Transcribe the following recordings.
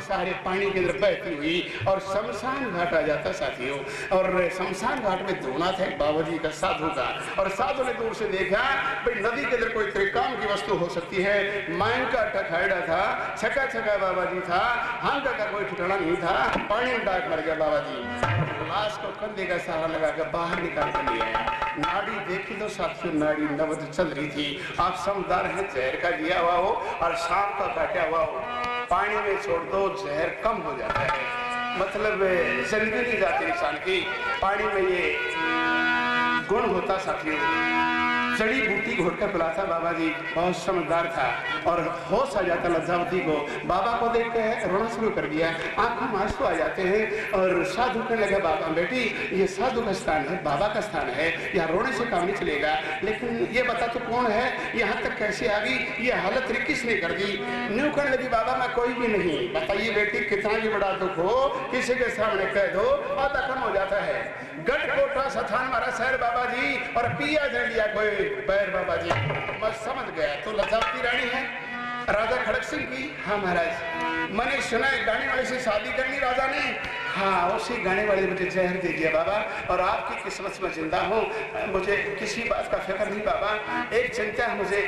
सहारे पानी के अंदर बहती हुई और शमशान घाट आ जाता साथियों। और शमशान घाट में धोना था एक बाबा जी का, साधु का, और साधु ने दूर से देखा भाई नदी के अंदर कोई त्रिकाम की वस्तु हो सकती है। माइन का टखाड़ा था, छका छका बाबा जी था, हांगा का कोई ठिकाना नहीं था, पानी में डाक मर गया बाबा जी। लाश को कंधे का सहारा लगा कर बाहर निकाल कर ले आया। नाड़ी देखी तो साथियों नाड़ी नवद चल रही थी। आप समझदार हैं, जहर का दिया हुआ हो और सांप का काटा हुआ हो, पानी में छोड़ दो जहर कम हो जाता है, मतलब जिंदगी नहीं जाती इंसान की। पानी में ये गुण होता साथियों। जड़ी बूटी घोट कर पिलाता बाबा जी, बहुत समझदार था और होश आ जाता लज्जावती को। बाबा को देख के रोना शुरू कर दिया, आंखों में आंसू आ जाते हैं और साधु कहने लगा बाबा बेटी ये साधु का स्थान है, बाबा का स्थान है, यहाँ रोने से काम नहीं चलेगा। लेकिन ये बता तो कौन है, यहाँ तक कैसे आ गई, ये हालत किसने कर दी? न्यू कहने लगी बाबा मैं कोई भी नहीं। बताइए बेटी कितना भी बड़ा दुख हो किसी के सामने कह दो आधा कम हो जाता है। गढ़कोटा स्थान हमारा शहर बाबा जी और पिया दे लिया कोई बैर बाबा जी। मैं समझ गया तो लज्जावती रानी है राजा खड़क सिंह की। हाँ महाराज मैंने सुना है गाने वाले से शादी करनी राजा ने। हाँ उसी गाने वाले ने मुझे जहर दे दिया बाबा और आपकी किस्मत से मैं जिंदा हूँ, मुझे किसी बात का फिक्र नहीं बाबा। एक चिंता है मुझे,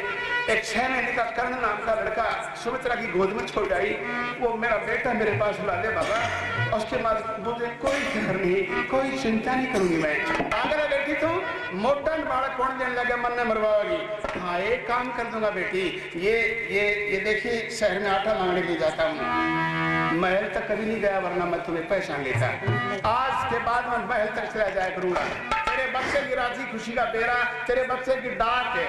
एक 6 महीने का कर्ण नाम का लड़का सुमित्रा की गोद में छोड़ आई, वो मेरा बेटा मेरे पास बुला दे बाबा। उसके बाद मुझे कोई फिक्र नहीं, कोई चिंता नहीं करूंगी मैं। अगर बेटी तो मोटा बालक कौन देने लगा मन ने मरवाओगी। हाँ एक काम कर दूंगा बेटी, ये देखिए शहर में आटा मांगने के लिए जाता हूँ, महल तक कभी नहीं गया वरना मैं तुम्हें पहचान लेता। आज के बाद मैं महल तक चला जाया करूंगा। तेरे बच्चे की राजी खुशी का बेरा, तेरे बच्चे की डाक है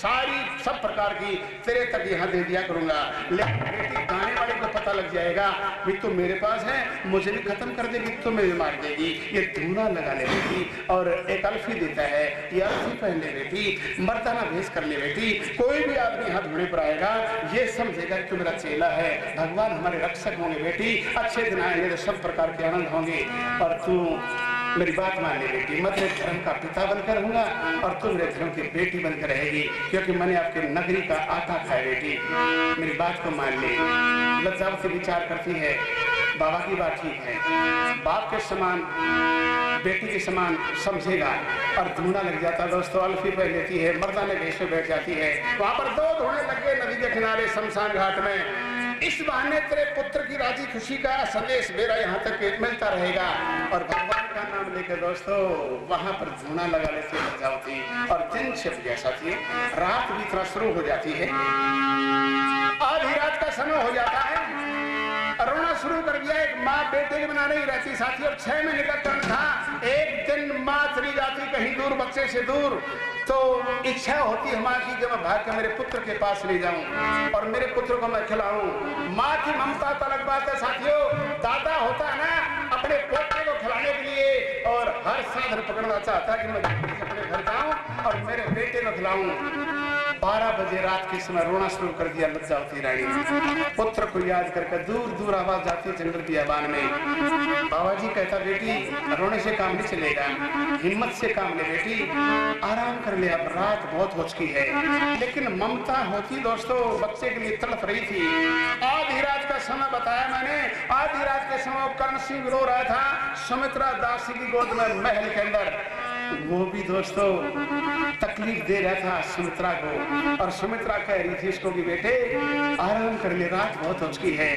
सारी सब प्रकार की तेरे तक यहाँ दे दिया करूंगा। लेकिन बेटी गाने वाले को पता लग जाएगा भी तो मेरे पास है, मुझे भी खत्म कर देगी तो मुझे मार देगी। ये धूना लगा ले बेटी और एक अल्फी देता है, ये अल्फी पहन ले बेटी, मर्दाना भेष कर ले बेटी। कोई भी आदमी यहाँ धूने पर आएगा ये समझेगा कि मेरा चेला है, भगवान हमारे रक्षक होंगे बेटी। अच्छे दिन आएंगे तो सब प्रकार के आनंद होंगे। और तू मेरी बात मान ले बेटी, मैं तेरे धर्म का पिता बनकर रहूंगा और तू मेरे धर्म की बेटी बनकर रहेगी, क्योंकि मैंने आपके नगरी का आका था बेटी। मेरी बात को मान ले। लज्जावती विचार करती है बाबा की बात ठीक है, बाप के समान बेटी के समान समझेगा और धूना लग जाता। दोस्तों अल्फी पहन लेती है, मर्दाने भेष में बैठ जाती है। वहां पर 2 धूने लग गए नदी के किनारे शमशान घाट में। इस बहाने तेरे पुत्र की राजी खुशी का संदेश मेरा यहाँ तक मिलता रहेगा। और भगवान का नाम लेकर दोस्तों वहां पर धूना लगा लेती है लज्जावती और दिन छिप गया साथियों। रात बीतना शुरू हो जाती है, आधी रात का समय हो जाता है, रोना शुरू कर दिया। एक माँ बेटे के बिना नहीं रहती साथियों। 6 महीने का कर्ण था, एक दिन माँ चली जाती कहीं दूर बच्चे से दूर, तो इच्छा होती है माँ की कि मैं भाग कर मेरे पुत्र के पास ले जाऊं और मेरे पुत्र को मैं खिलाऊं। माँ की ममता तो अलग बात है साथियों। दादा होता है ना अपने पोते को खिलाने के लिए और हर साधन पकड़ना चाहता है कि मैं अपने घर जाऊं और मेरे बेटे को खिलाऊं। 12 बजे रात के समय रोना शुरू कर दिया लज्जावती रानी। पुत्र को याद करके दूर दूर आवाज जाती है जंगल बियाबान में। बाबा जी कहता बेटी रोने से काम नहीं चलेगा, हिम्मत से काम ले बेटी, आराम कर ले, अब रात बहुत हो चुकी है। लेकिन ममता होती दोस्तों बच्चे के लिए तड़प रही थी। आधी रात का समय बताया मैंने, आधी रात के समय कर्ण सिंह रो रहा था सुमित्रा दासी की गोद में महल के अंदर। वो भी दोस्तों तकलीफ दे रहा था सुमित्रा को और सुमित्रा कह रही थी इसको कि बेटे आराम कर ले, रात बहुत हो चुकी है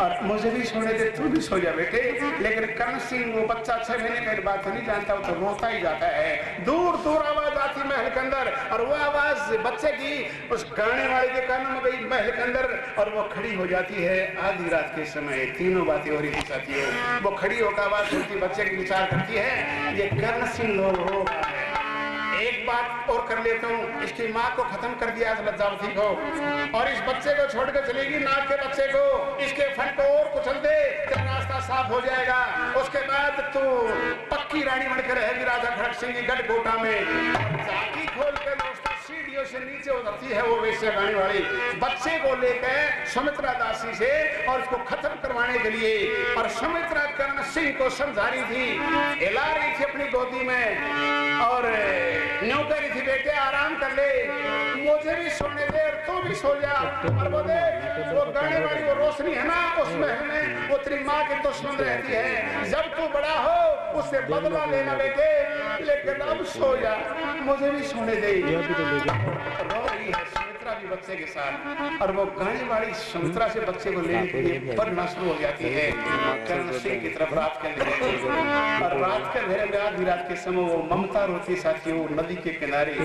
और मुझे भी सोने दे, तू भी सो जा बेटे। लेकिन कर्ण सिंह वो बच्चा 6 महीने का बात नहीं जानता, वो तो रोता ही जाता है। दूर दूर आवाज आती महल के अंदर और वो आवाज बच्चे की उस गाने वाले के कानों में गई महल के अंदर और वो खड़ी हो जाती है। आधी रात के समय तीनों बातें हो रही थी साथियों। वो खड़ी होकर आवाज सुनती, बच्चे की विचार करती है ये कर्ण सिंह लोग हो। एक बात और कर लेता हूँ, इसकी माँ को खत्म कर दिया लज्जावती को और इस बच्चे को छोड़कर चलेगी नाग के बच्चे को, इसके फन को और कुचल दे, तेरा रास्ता साफ हो जाएगा। उसके बाद तू पक्की रानी बनकर रहेगी राजा खड़क सिंह की गढ़कोटा में। झांकी खोल के दोस्तों सीढ़ियों से नीचे उतर होती है वो वेश्या गाने वाली, बच्चे को लेकर सुमित्रा दासी से और उसको खत्म करवाने के लिए, और सुमित्रा कर्ण सिंह को समझा रही थी, हिला रही थी अपनी गोदी में और न्यू कह रही थी बेटे आराम कर ले, मुझे भी सोने दे और तू भी सो जा। और वो देख वो गाने वाली वो रोशनी है ना उस महल में, वो तेरी माँ की दुश्मन रहती है, जब तू बड़ा हो उससे बदला लेना बेटे, लेकिन अब सो जा, मुझे भी सोने दे। रो रही है सुमित्रा भी बच्चे के साथ, और वो गाने वाली सुमित्रा से बच्चे को लेने के लिए बढ़ना शुरू हो जाती है कर्ण सिंह की तरफ रात के अंधेरे में। और रात के अंधेरे में आधी रात के समय वो ममता रोती साथियों नदी के किनारे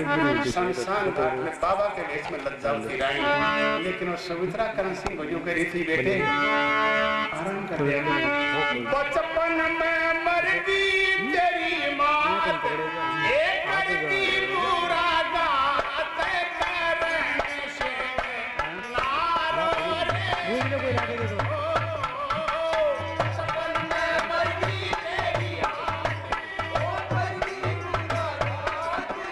शमशान घाट में बाबा के वेश में लज्जावती रानी, लेकिन वो सुमित्रा कर्ण सिंह को जो कह रही थी बेटे आराम कर ले, बचपन में मर गई तेरी माँ एक करती बुरा गात करने से नारो रे, बचपन में मर गई तेरी माँ एक करती बुरा गात करने से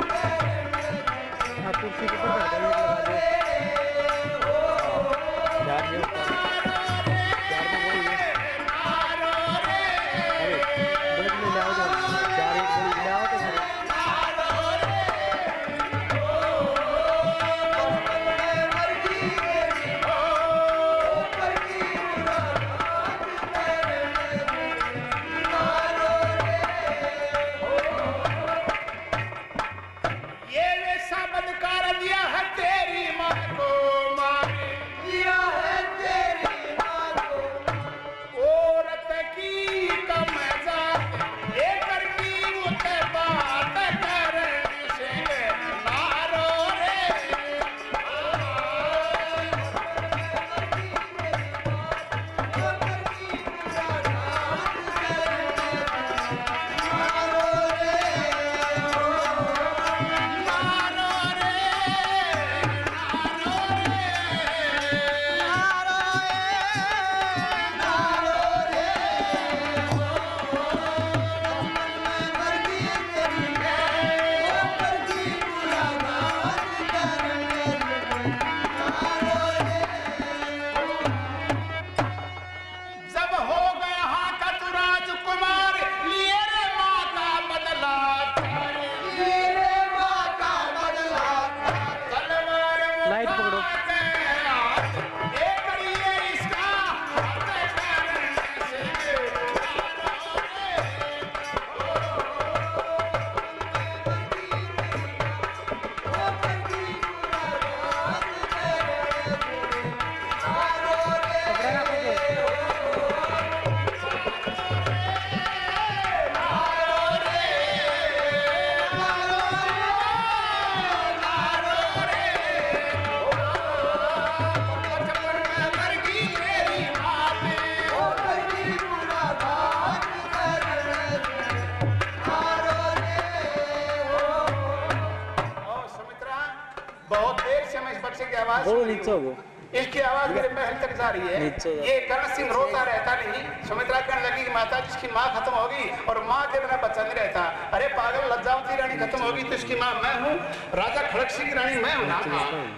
इसकी आवाज मेरे महल तक जा रही है। ये कर्ण सिंह रोता रहता नहीं, सुमित्रा कहने लगी कि माता जिसकी माँ खत्म होगी और माँ के बिना बच्चा नहीं रहता। अरे पागल, लज्जावती रानी खत्म होगी तो इसकी माँ मैं हूँ, राजा खड़क सिंह की रानी मैं हूँ ना,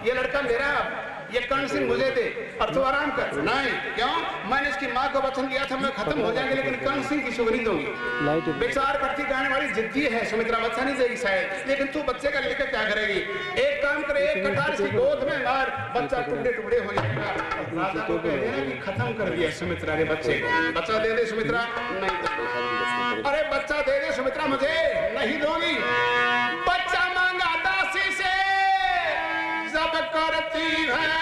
ये लड़का मेरा, ये कर्ण सिंह मुझे दे और तू आराम कर। नहीं, क्यों? मैंने इसकी माँ को वचन दिया था मैं खत्म हो जाएंगे, लेकिन कर्ण सिंह की सुगनी दूंगी। बेचार करती गाने वाली जिद्दी है, सुमित्रा बच्चा नहीं देगी शायद, लेकिन तू बच्चे का लेकर क्या करेगी? एक काम करे, एक कटार इसकी गोद में मार, बच्चा टुकड़े टुकड़े हो जाएगा। राजा को कह देना कि खत्म कर दिया सुमित्रा के बच्चे को। बच्चा दे दे सुमित्रा। नहीं, अरे बच्चा दे दे सुमित्रा, मुझे नहीं दोगी। बच्चा मांगा दासी से, जब करती है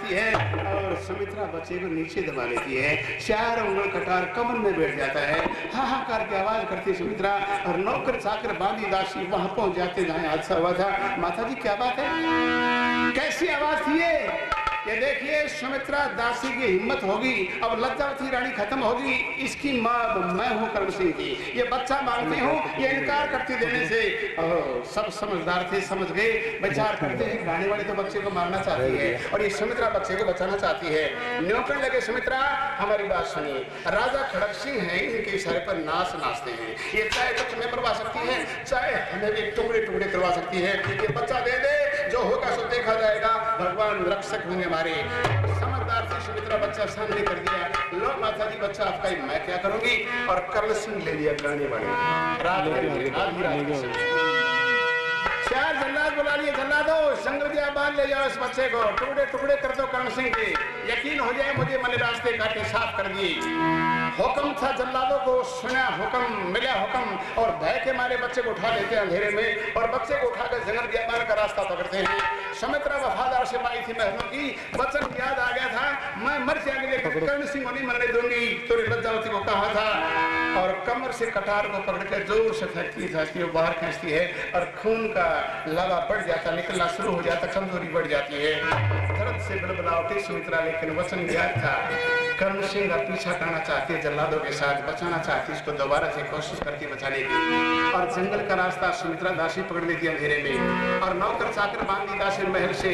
जाती है और सुमित्रा बच्चे को नीचे दबा लेती है। 4 उंगल कटार कमर में बैठ जाता है। हाहाकार की आवाज करती सुमित्रा और नौकर चाकर बांधी दासी वहां पहुंच जाते जहां हादसा हुआ था। माता जी क्या बात है, कैसी आवाज थी ये देखिए सुमित्रा दासी की हिम्मत होगी। अब लज्जावती रानी खत्म होगी। इसकी मां मैं हूं कर्ण सिंह की, ये बच्चा मांगती हूँ, ये इनकार करती देने से। सब समझदार थे, समझ गए, विचार करते हैं गाने वाले तो बच्चे को मारना चाहती है और ये सुमित्रा बच्चे को बचाना चाहती है। न्योकन लगे सुमित्रा हमारी बात सुनिए, राजा खड़क सिंह है, इनके इशारे पर नाचते हैं। ये चाहे तो तुम्हें मरवा सकती है, चाहे हमें भी टुकड़े टुकड़े करवा सकती है। ये बच्चा दे दे, जो होगा सो देखा जाएगा, भगवान रक्षक होंगे हमारे। समझदार से सुमित्रा बच्चा सामने कर दिया। लो माता जी बच्चा आपका ही, मैं क्या करूंगी। और कर्ण सिंह ले लिया गाने वाले। रात में 4 जल्लाद बुला लिए, जल्लादो जंगल के बाहर ले जाओ इस बच्चे को, टुकड़े टुकड़े कर दो कर्ण सिंह के, यकीन हो जाए मुझे मैंने रास्ते काटे साफ कर दिए। हुक्म था जल्लादों को, सुना हुक्म, मिला हुक्म और भय के मारे बच्चे को उठा लेते हैं अंधेरे में और बच्चे को उठाकर जंगल के बाहर का रास्ता पकड़ते हैं। सुमित्रा वफादार सिपाही थी महलों की, वचन याद आ गया था, मैं मर जाएंगे लेकिन कर्ण सिंह को नहीं मरने दूंगी, तूने लज्जावती को कहा था। और कमर से कटार को पकड़कर जोर से फेंकती था, बाहर खींचती है और खून का लगा बढ़ जाता, निकलना शुरू हो जाता, कमजोरी बढ़ जाती है। दर्द से बलबलावती सुमित्रा, लेकिन वचन याद था। कर्ण सिंह का पीछा करना चाहती है जल्लादों के साथ, बचाना चाहती है उसको, दोबारा से कोशिश करती बचाने की। और जंगल का रास्ता सुमित्रा दासी पकड़ लेती अंधेरे में और नौकर चाकर बांधी दासी महल से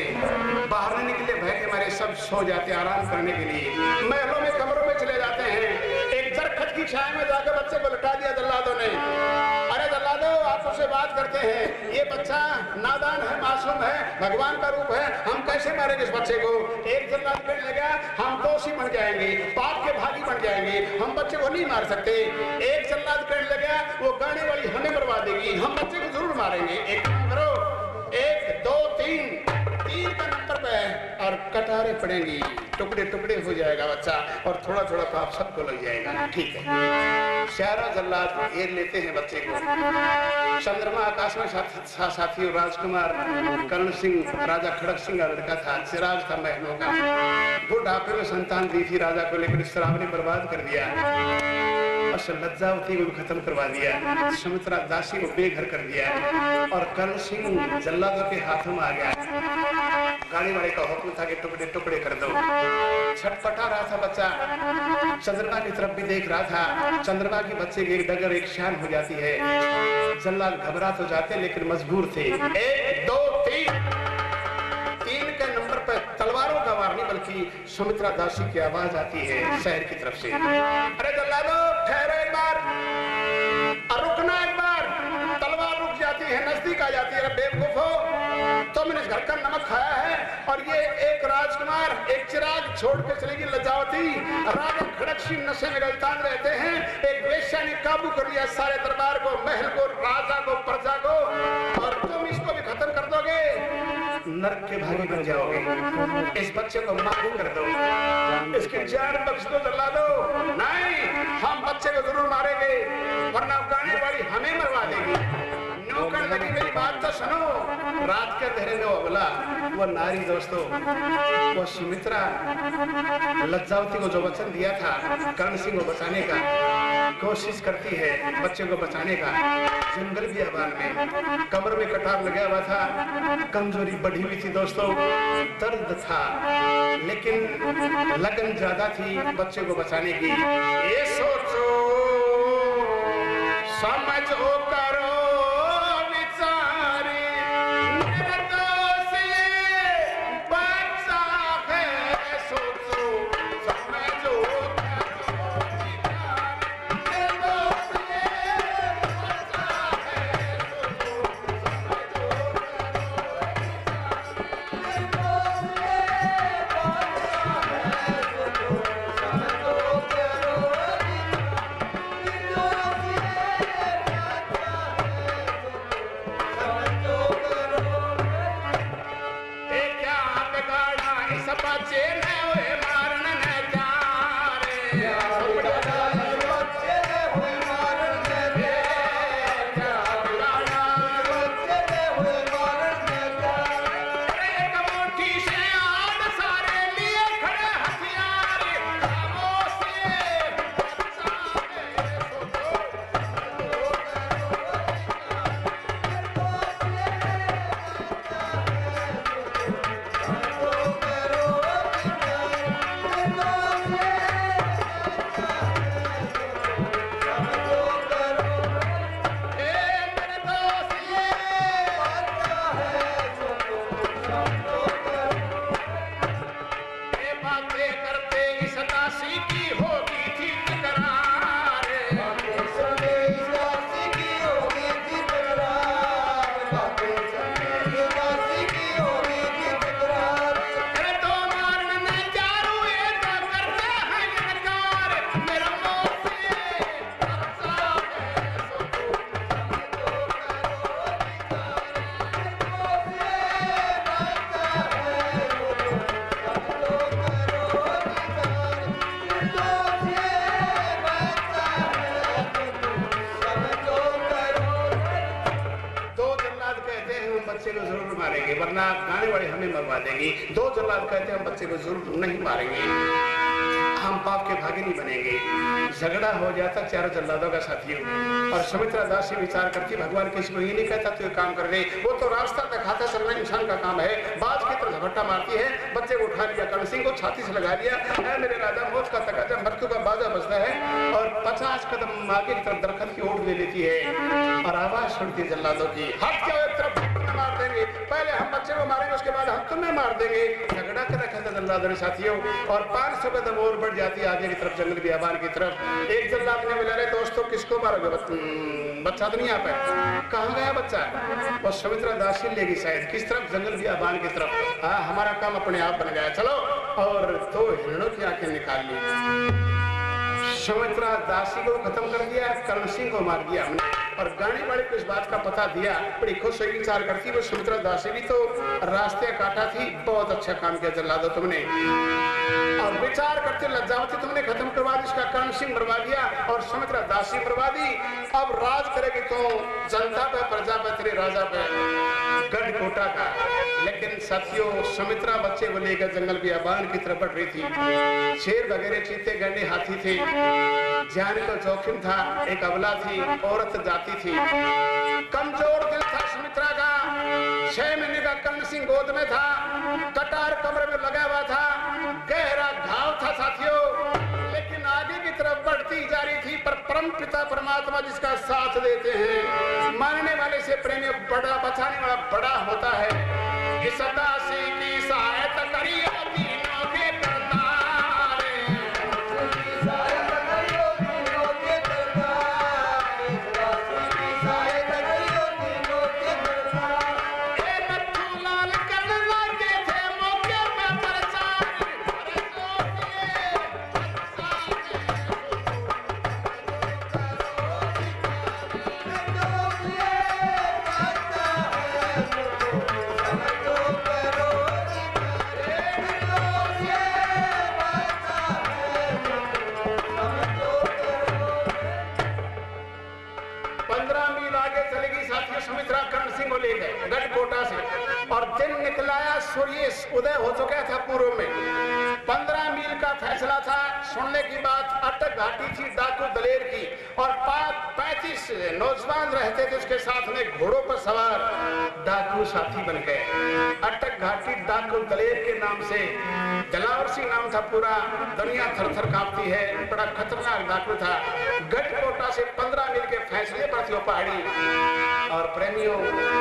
बाहर नहीं निकले, भय के मारे सब सो जाते आराम करने के लिए, महलों में कमरों में चले जाते हैं। एक दरख्त की छाया में जाकर बच्चे को लटा दिया जल्लादों ने। अरे जल्लादो आप उससे बात करते हैं, ये बच्चा नादान है, मासूम है, भगवान का रूप है, हम कैसे मारेंगे इस बच्चे को। एक जल्लाद कहने लगा हम दोषी बन जाएंगे, पाप के भागी बन जाएंगे, हम बच्चे को नहीं मार सकते। एक जल्लाद कहने लगा वो गाने वाली हमें मरवा देगी, हम बच्चे को जरूर मारेंगे। एक काम करो, 1 2 3 का नंबर पे और कटारे पड़ेंगी, टुकड़े टुकड़े हो जाएगा बच्चा और थोड़ा थोड़ा पाप सबको लग जाएगा। ठीक है, 4 जल्लाद घेर लेते हैं बच्चे को। चंद्रमा आकाश में साथी राजकुमार कर्ण सिंह राजा खड़क सिंह का लड़का था, चिराग था महलों का। बुढ़ापे में संतान दी थी राजा को, लेकिन शराब ने बर्बाद कर दिया। लज्जावती को खत्म करवा दिया, सुमित्रा दासी को बेघर कर दिया और कर्ण सिंह जल्लादों के हाथों में आ गया। गाड़ी वाले का हुक्म था कि टुकड़े टुकड़े कर दो। छटपटा रहा था बच्चा, चंद्रमा की तरफ भी देख रहा था। चंद्रमा की बच्चे की एक डगर एक शान हो जाती है। जल्लाद घबरा तो जाते लेकिन मजबूर थे। 1 2 3 के नंबर पर तलवारों का वार नहीं बल्कि सुमित्रा दासी की आवाज आती है शहर की तरफ से। अरे जल्लादो ठहरो एक बार और रुकना एक बार। तलवार रुक जाती है, नजदीक आ जाती है। बेवकूफ हो, तुमने इस घर का नमक खाया है और ये एक राजकुमार एक चिराग छोड़ के चलेगी लज्जावती। राजा खड़क सिंह नशे में गलतान रहते हैं, एक वेश्या ने काबू कर लिया सारे दरबार को, महल को, राजा को, प्रजा को, और तुम इसको भी खत्म कर दोगे, नरक के भागी बन जाओगे। इस बच्चे को माफ कर दो, इसकी जान बख्श दो जल्लादो। नहीं, हम बच्चे को जरूर मारेंगे वरना गाने वाली हमें मरवा देगी। नौकर लगी मेरी बात तो सुनो। रात के अंधेरे में वो बोला, वो नारी दोस्तों, वो सुमित्रा लज्जावती को जो वचन दिया था कर्ण सिंह को बचाने का, कोशिश करती है बच्चे को बचाने का। जंगल बियाबान में कमर में कटार लगा हुआ था, कमजोरी बढ़ी हुई थी दोस्तों, दर्द था, लेकिन लगन ज्यादा थी बच्चे को बचाने की। ये सोचो समझो करो बातें करते इस दासी की होगी थी तकरार, बातें सुनते इस दासी की होगी थी तकरार, बातें सुनते इस दासी की होगी थी तकरार। अरे दो मारने चारों ये तो करते हैं इनकार, मेरा मौत से अच्छा है सो तुम समझो बच्चे को जरूर मारेंगे वरना गाने वाले हमें मरवा देंगे। दो जल्लाद कहते हैं हम बच्चे को जरूर नहीं मारेंगे, हम पाप के भागी नहीं बनेंगे। झगड़ा हो जाता चारों जल्लादों का साथियों, और सुमित्रा दासी विचार करती भगवान किसी को ये नहीं कहता तू काम कर ले, वो तो रास्ता दिखाता चलना इंसान का काम है। बाज की तरह झपट्टा मारती है, बच्चे को उठा लिया, कर्ण सिंह को छाती से लगा लिया, मेरे राजा मौत का तकाजा मृत्यु का बाजा बजता है, और 50 कदम आगे की तरफ दरख्त की ओट ले लेती है और आवाज सुनती है जल्लादों की, हट जाओ एक तरफ, मार देंगे, पहले हम बच्चे को मारेंगे उसके बाद हम तुम्हें मार देंगे। झगड़ा कर रखा था जल्लादों ने साथियों, और 500 कदम और बढ़ जाती है आगे की तरफ जंगल बियाबान की तरफ। एक जल्लाद ने बोला, दोस्तों किसको मारोगे, बच्चा तो नहीं आ पाया, कहाँ गया बच्चा, वो सुमित्रा दासी लेगी शायद, किस तरफ, जंगल बियाबान की तरफ। हाँ हमारा काम अपने आप बन गया, चलो, और 2 हिरणों की आंखें निकाल ली। सुमित्रा दासी को खत्म कर दिया, कर्ण सिंह को मार दिया हमने, और गाने वाले को इस बात का पता दिया, बड़ी खुश हुई, विचार करती वो सुमित्रा दासी भी तो रास्ते काटा थी, बहुत अच्छा काम किया जल्लादो तुमने, और विचार करते लज्जावती तुमने खत्म करवा दी, इसका कर्ण सिंह मरवा दिया और सुमित्रा दासी मरवा दी। अब राज करेगी तो जनता पे, प्रजा पे, तेरे राजा पे, गढ़ कोटा का। लेकिन साथियों सुमित्रा बच्चे को लेकर जंगल बियाबान की तरफ बढ़ रही थी, शेर वगैरह चीते गंडे हाथी थे, जान का जोखिम था, एक अबला थी, औरत जाती थी, कमजोर दिल था सुमित्रा का, 6 महीने का कर्ण सिंह गोद में था, कटार कमरे में लगा हुआ था, गहरा घाव था साथियों, लेकिन आगे की तरफ बढ़ती जा रही थी। पर परम पिता परमात्मा जिसका साथ देते हैं, मानने वाले से प्रेमी बड़ा, बचाने वाला बड़ा होता है। इस दासी की सहायता करी तीनों के करतार, और दिन निकलाया, सूर्य उदय हो चुका था पूर्व में। 15 मील का फैसला था। सुनने की बात अटक घाटी थी डाकू दलेर की, और 35 नौजवान रहते थे उसके साथ में, घोड़ों पर सवार डाकू साथी बन गए। अटक घाटी डाकू दलेर के नाम से, दिलावर सिंह नाम था पूरा, दुनिया थर थर कांपती है, बड़ा खतरनाक डाकू था। गढ़कोटा से 15 मील के फैसले पर थी वो पहाड़ी, और प्रेमियों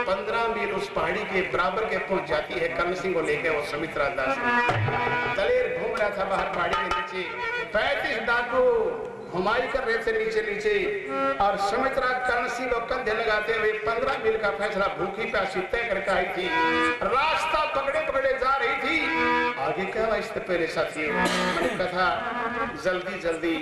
15 मील उस पहाड़ी के बराबर के पहुंच जाती है कर्ण सिंह को लेकर वो सुमित्रा दासी। दलेर घूम रहा था बाहर पहाड़ी के नीचे, 35 डाकू घुमाई कर रहे थे नीचे नीचे, और सुमित्रा कर्ण सिंह को कंधे लगाते हुए 15 मील का फैसला भूखी प्यासी तय करके आई थी। रास्ता पकड़े पकड़े जा रही थी। आगे क्या हुआ इससे पहले साथियों, मैंने कथा जल्दी जल्दी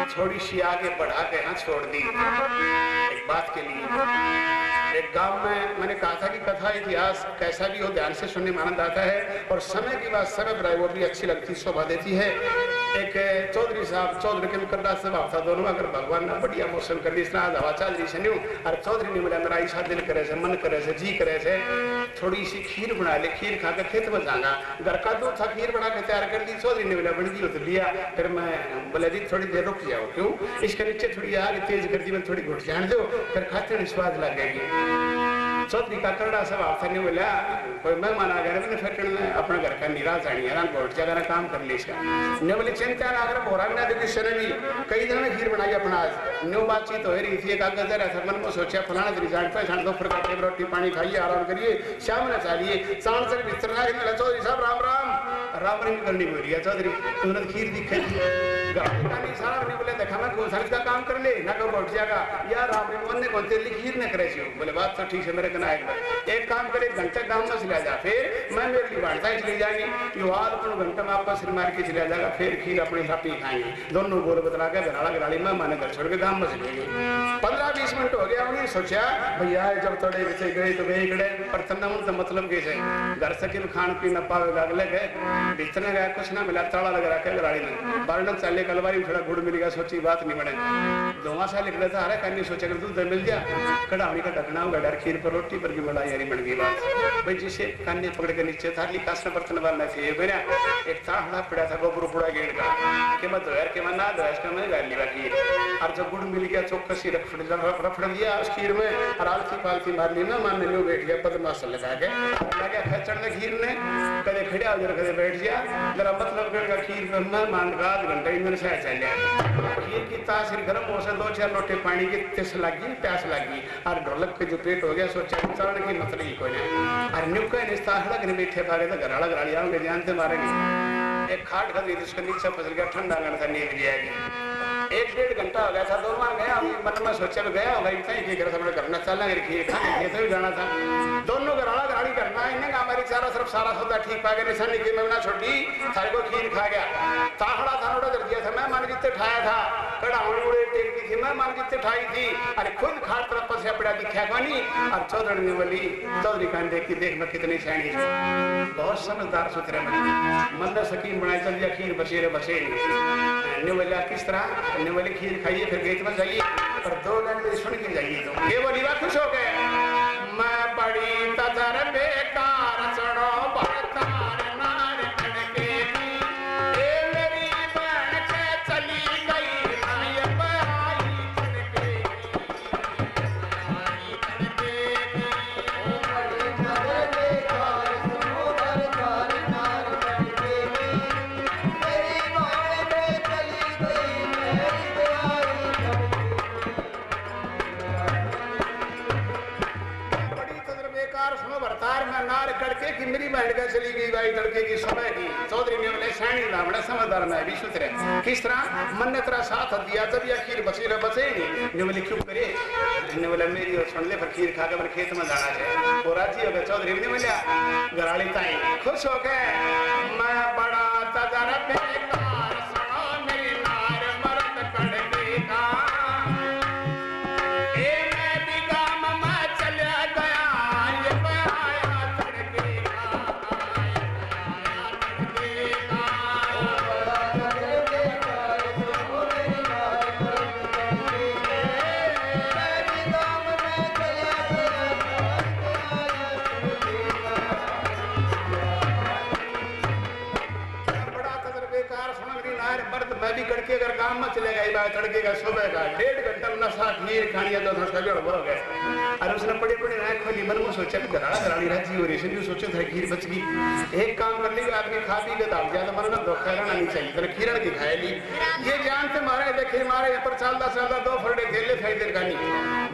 थोड़ी सी आगे बढ़ा के यहाँ छोड़ दी एक बात के लिए। एक गांव में मैंने कहा था कि कथा इतिहास कैसा भी हो ध्यान से सुनने में आनंद आता है, और समय की बात समय पर वो भी अच्छी लगती, शोभा देती है। एक चौधरी साहब, चौधरी के मुकद्दर स्वभाव था दोनों, अगर भगवान ने बढ़िया मौसम कर दी, हवा चल रही से नहीं, और चौधरी ने बोला मेरा ऐसा दिल करे से, मन करे से, जी करे से, थोड़ी सी खीर बना ले, खीर खा के खेत में जाऊंगा। घर का दूध था, खीर बना के तैयार कर दी। चौधरी ने बोला बन गई तो लिया, फिर मैं बोला जी थोड़ी देर रुक जाओ, क्यों, इसके नीचे थोड़ी आग तेज कर दी, मैं थोड़ी घुट जान दो, फिर खाते में स्वाद लगेगी। चौधरी का करड़ा स्वभाव था, नहीं बोला कोई मेहमान आ गया, मैंने फिर अपने घर का निराश जानी घोट जगह काम कर ली इसका, ने बोले चिंता ना अगर बोरा ना देखी शरण भी कई दिन में खीर बनाई अपना आज न्यू बातचीत हो रही थी। एक आगे जरा था मन में सोचा फलाना तेरी जान पहचान दो, फिर करके रोटी पानी खाइए, आराम करिए, शाम में चाहिए शाम से बिस्तर ना। चौधरी साहब राम राम। राम रंग करनी बोल रही है चौधरी तूने खीर दिखे गाड़ी सारा नहीं बोले देखा मैं कौन सा इसका काम कर ले ना कब बैठ जाएगा यार राम रंग मन ने कौन तेरी खीर न करे बोले बात तो ठीक है मेरे कना एक काम करे घंटे गाँव में चला जा फिर मैं मेरे लिए बांटता ही चली जाएंगी यो आज अपन घंटे में आपका सिर मार के चला जाएगा फिर खीर अपने साथ ही खाएंगे दोनों बोल बतला के घराड़ा घराड़ी में माने घर छोड़ के गाँव में चले गए 15-20 मिनट हो गया उन्हें सोचा भैया जब थोड़े बच्चे गए तो गए गए पर तन्ना तो मतलब कैसे घर से कि खान पी न पावेगा अगले गए भीतर गया कुछ ना मिला ताला लगा रखे घराड़ी में बारह चले कलवारी थोड़ा गुड़ मिल गया सोची बात नहीं बने दोवा साल निकले था अरे कन्नी सोचा कर दूध मिल गया कढ़ावनी का ढकना होगा डर खीर पर रोटी पर की मलाई यारी बन गई बात भाई जिसे कन्नी पकड़ के नीचे थाली कासना बर्तन वाला थे मेरा एक ताहड़ा पड़ा था गोबर बुड़ा गेट का कि मैं दोहर के मना दो इसका मैं गाली बाकी और जब गुड़ मिल गया चौकसी रफड़ दिया उस खीर में और आलती पालती मार ली ना मान लो बैठ गया बदमाश लगा के लगा खचड़ ने खीर ने कदे खड़ा हो कदे बैठ गया जरा मतलब कर खीर पे मैं मान का आध घंटा ही मेरे साथ चल गया खीर की तासीर गर्म हो से 2-4 लोटे पानी की तिस लगी प्यास लगी और ढोलक के जो पेट हो गया सोचा चरण की मतलब ही कोई नहीं और न्यूका ने ताहड़ा के बैठे भागे तो घराड़ा घराड़ी आऊंगे जानते मारेंगे एक खाट खरीदी जिसका नीचे फसल गया ठंडा करना था नींद जाएगी 1-1.5 घंटा हो गया था दोनों गया मन में सोचा भी गया होगा इतना ही करना चलना खीर खाने खेत भी जाना था दोनों घराड़ा घराड़ी करना इन्हें हमारी चारों तरफ सारा सौदा ठीक पा गया निशानी की मैं छोटी थारे को खीर खा गया ताहड़ा था नोड़ा कर दिया था मैं मान जितने ठाया था कढ़ावनी उड़े टेकती थी मैं मान जितने ठाई थी अरे खुद खाट तरफ से अपना दिखा पानी और चौधरी ने बोली चौधरी खान देखी देख मैं कितनी सैनी बहुत समझदार सुथरे मन सकीन बनाए चल दिया खीर बसेरे बसे ने बोला किस तरह ने बोली खीर खाइए फिर गेट में जाइए और 2 लाइन सुन के जाइए तो ये बोली बात खुश हो गए मैं बड़ी तजर बेकार चढ़ो बरतार नार कड़के ए मेरी बहन के चली गई मैं बहाई कड़के आई कड़के ओ बड़ी तजर बेकार सुनो बरतार नार कड़के मेरी बहन के चली गई मैं बहाई सुनो भरतार में नार कड़के की मेरी बहन का चली गई भाई लड़के की समय की चौधरी ने बोले सैनी ना बड़ा समझदार मैं भी सुथरे किस तरह मन ने तेरा साथ दिया जब यह खीर बची रह बचे नहीं ने बोले क्यों करे ने बोला मेरी और सुन ले पर खीर खा के मेरे खेत में जाना है वो राजी हो गए चौधरी ने बोला घराड़ी ताई खुश हो गए मैं बड़ा तजर बेकार सुनो मेरी नार मर्द कड़के का मैं भी कड़के अगर काम में चले गई बात तड़के का सुबह का 1.5 घंटा नशा खीर खानिया तो था गड़बड़ हो गया और उसने बड़े बड़े आंख खोली मन में सोचा कि घराड़ा घराड़ी रहती हो रही भी सोचा था खीर बच गई एक काम कर ली आदमी खा पी के दाल ज्यादा मन में धोखा रहना नहीं चाहिए तेरे खीरण की खाए ली ये जानते मारे देखे मारे यहाँ पर चलता 2 फरडे खेले फेंक दे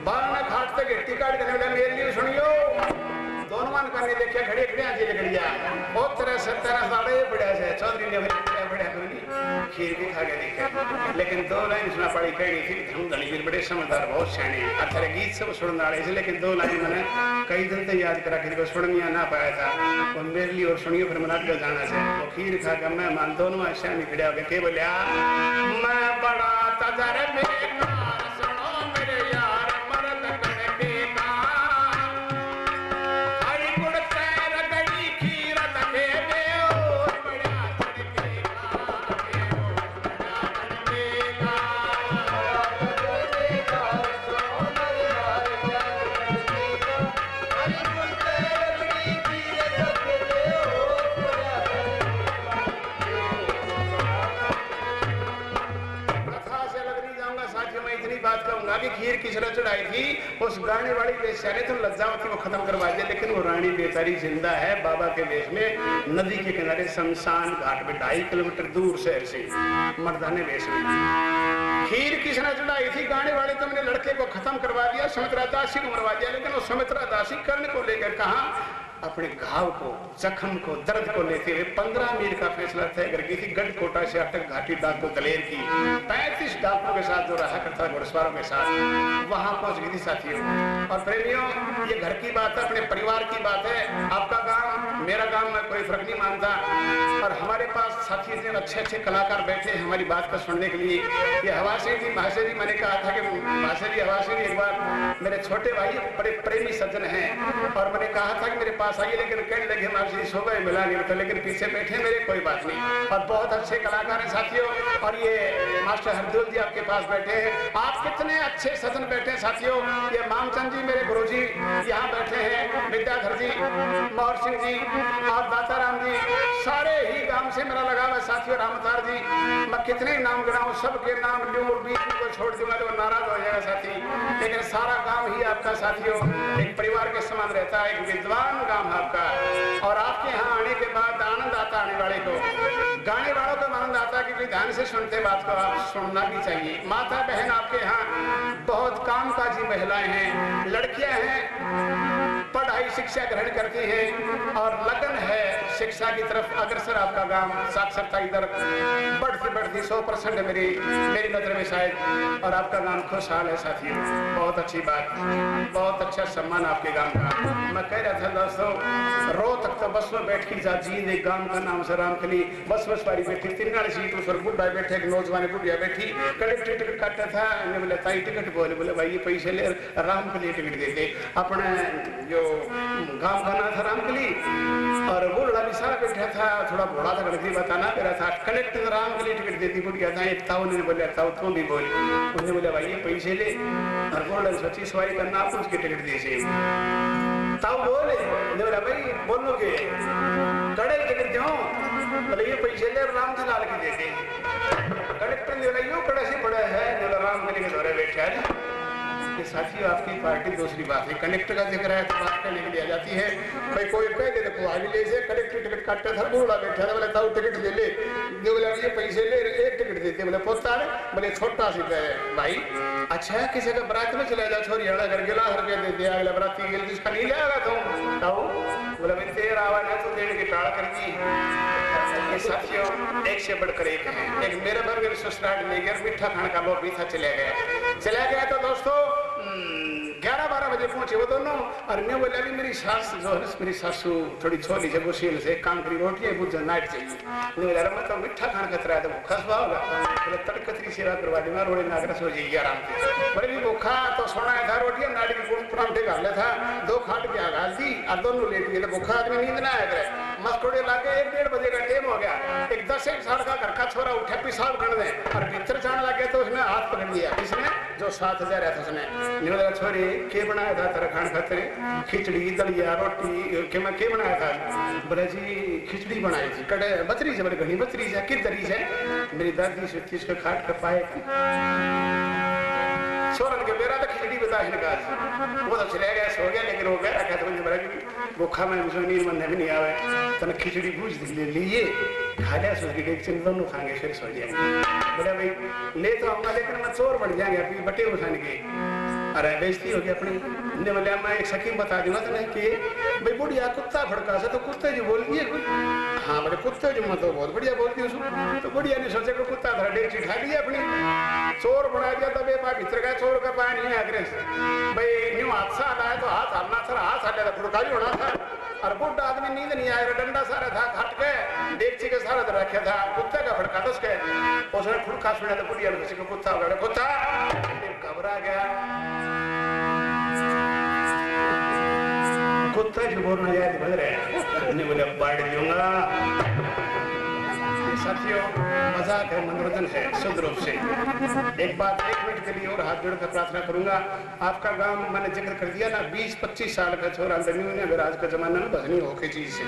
बाल ना खाटते गिट्टी काट के मेरे लिए सुनियो दोनों मन करने देखे खड़े खड़े आज लगड़िया बहुत तरह से तरह साड़े बढ़िया से चौधरी ने बढ़िया खीर भी खा के देखे लेकिन 2 लाइन सुना पड़ी कही थी हम दलील बड़े समझदार बहुत सियाने अरे गीत सब सुनने वाले थे लेकिन 2 लाइन मैंने कई दिन तक याद करा किसी को सुनिया ना पाया था वो मेरे लिए और सुनियो फिर मना के जाना से वो खीर खा कर मैं मान दोनों सियाने खड़े हो गए के बोलिया मैं बड़ा तजर बेकार सुनो मेरे यार मर्द कड़के का खीर किस तरह चढ़ाई थी उस गाने वाली बेचारे तो लज्जावती को खत्म करवा दिया लेकिन वो रानी बेचारी जिंदा है बाबा के वेश में नदी के किनारे शमशान घाट पे 2.5 किलोमीटर दूर शहर से मर्दाने वेश में खीर किस तरह चढ़ाई थी गाने वाले तो मैंने लड़के को खत्म करवा दिया सुमित्रा दासी को मरवा दिया लेकिन वो सुमित्रा दासी कर्ण को लेकर कहा अपने घाव को, जख्म को, दर्द को लेते हुए 15 मील का फैसला तय करके थी गढ़कोटा से अटक घाटी डाकू दलेर की 35 डाकुओं के साथ जो रहा करता घुड़सवारों के साथ वहां पहुंच गई थी साथियों। और प्रेमियों, ये घर की बात है, अपने परिवार की बात है। आपका गांव मेरा गांव में कोई फर्क नहीं मानता। और हमारे पास साथी जो अच्छे अच्छे कलाकार बैठे हैं हमारी बात को सुनने के लिए। ये हवासी जी, महाशय जी, मैंने कहा था कि महाशय जी, हवासी जी एक बार मेरे छोटे भाई बड़े प्रेमी सज्जन हैं और मैंने कहा था कि मेरे पास आइए, लेकिन कहने लगे महाशय जी सुबह मिला नहीं था, लेकिन पीछे बैठे मेरे, कोई बात नहीं। और बहुत अच्छे कलाकार हैं साथियों। और ये मास्टर हरदुल जी आपके पास बैठे हैं। आप कितने अच्छे सज्जन बैठे हैं साथियों। ये मामचंद जी मेरे गुरु जी यहाँ बैठे हैं, विद्याधर जी, मोहर सिंह जी और दाताराम जी, सारे ही गांव से मेरा लगा हुआ साथियों। रामतार जी, मैं कितने नाम गिनाऊं, सबके नाम लूं और बीच में कोई छोड़ दूंगा तो नाराज हो जाएगा साथी। लेकिन सारा गांव ही आपका साथियों एक परिवार के समान रहता है, एक विद्वान गांव है आपका। और आपके यहाँ आने के बाद आनंद आता, आने वाले को, गाने वालों को आनंद आता है कि ध्यान से सुनते बात को आप सुनना भी चाहिए। माता बहन आपके यहाँ बहुत कामकाजी महिलाएं हैं, लड़कियां हैं, पढ़ाई शिक्षा ग्रहण करती हैं और लगन है शिक्षा की तरफ अग्रसर आपका गांव। साक्षरता इधर बढ़ती बढ़ती 100% मेरी नजर में शायद। और आपका गांव खुशहाल है साथियों, बहुत अच्छी बात, बहुत अच्छा सम्मान आपके गांव का। मैं कह रहा था दोस्तों, रो तक तो बस में बैठ की जा जी ने गांव का नाम से रामकली बस वाली बैठी, 3 सीट उस पर बुढ़ा बैठे, एक नौजवान बुढ़िया बैठी, कलेक्टर टिकट काटता था। मैंने बोला ताई टिकट, बोले भाई ये पैसे ले, रामकली टिकट देते। अपने जो गांव का नाम था रामकली और बुढ़ा भी सारा बैठा था, थोड़ा बड़ा था, गणतरी बताना मेरा था। कलेक्टर रामकली टिकट देती बुढ़िया था। एक ताऊ ने बोला, ताऊ तुम भी बोल, उन्होंने बोला भाई ये पैसे ले, और बुढ़ा सोची सवारी करना, आप उसकी टिकट दे से ताऊ बोले, बोला भाई बोलोगे कड़े टिकट दो, बोले ये पैसे ले रामलाल की देते। कलेक्टर ने बोला यो कड़े से बड़ा है, रामकली के दौरे बैठा है। ये साथियों आपकी पार्टी दूसरी बात है, कलेक्टर का जिक्र है तो बात करने के लिए आ जाती है। भाई कोई कह दे तो आगे ले से कलेक्टर टिकट काटता था, बूढ़ा बैठा था, बोले ताऊ टिकट ले ले, बोला ये पैसे ले, एक टिकट देते, बोले पोता है, बोले छोटा सी भाई। अच्छा किसी का बरात में चला जा, छोरी हड़ा घर गिला रुपया दे दिया, अगला बराती गेल जिसका नहीं जाएगा तुम ताऊ, बोला भाई तेरा आवाज है तो देने की टाल कर दी। ये साथियों एक से बढ़कर एक है। एक मेरे भर मेरे ससुराल ले गया, मीठा खाने का लोग भी था, चला गया तो दोस्तों 11-12 बजे पहुंचे वो दोनों। और मैं बोला अभी मेरी सास जो है, मेरी सासू थोड़ी छोली से गुस्सेल से काम करी रोटी है, बुझ नाइट चाहिए। मैं बोला मैं तो मीठा खाना खतरा है तो भूखा सुबह होगा, बोले तड़कतरी सेवा करवा दूंगा, रोड़ी नागरा सो जाएगी आराम से। बोले भी भूखा तो सोना था, रोटी नाड़ी की परांठे घाल था, 2 खाट के घाल दी और दोनों लेट गए। भूखा आदमी नींद ना आया करे, मस्कोड़े लाके 1-1.5 बजे का टाइम हो गया। एक 10-1 साल का घर का छोरा उठे पेशाब करने और भीतर जाने लगे तो उसने हाथ पकड़ लिया, इसने जो 7,000 है उसने छोरी के बनाया था तेरा खान खातिर, खिचड़ी दलिया रोटी के मैं के बनाया था, बोले जी खिचड़ी बनाई थी, कड़े बतरी से, बोले घनी बतरी से, किस तरी से, मेरी दादी से चीज का खाट कर पाए छोरन के मेरा तो खिचड़ी बता है, वो तो चले गया सो गया, लेकिन वो गया रखा तो मुझे बोला कि भूखा में मुझे नींद मन भी नहीं आवे, तो खिचड़ी भूज लिए खा लिया, सोच के दोनों खाएंगे फिर सो जाएंगे। बोला भाई ले तो आऊंगा लेकिन मैं चोर बन जाएंगे, अभी बटे उठाने के। अरे बेइज्जती होगी अपनी। ने बोले मैं एक सकीम बता दूंगा तो नहीं कि भाई बुढ़िया कुत्ता फड़का से तो कुत्ते जो बोल दिए, हाँ बोले कुत्ते जो मैं तो बहुत बढ़िया बोलती हूँ। तो बुढ़िया ने सोचा कि कुत्ता था डेग चिठा दिया अपनी, चोर बना दिया, तब ये भीतर का चोर का पाया नहीं है भाई न्यू हादसा आता है तो हाथ हलना था, हाथ हल्ला था, फुड़का भी होना था। और बुढ़ा आदमी नींद नहीं आया, डंडा सारा था घट के डेगची के सारा रखा था, कुत्ते का फड़का था उसके, उसने फुड़का सुना तो बुढ़िया ने को कुत्ता हो गया, कुत्ता घबरा गया, कुत्ता जो बोलना याद बज रहे, बोले बढ़ दूंगा। साथियों मजाक है, मनोरंजन है शुद्ध रूप से। एक बात 1 मिनट के लिए और हाथ जोड़कर प्रार्थना करूंगा। आपका गांव मैंने जिक्र कर दिया ना, 20-25 साल का छोरा आज का जमाना में भजनी होके चीज से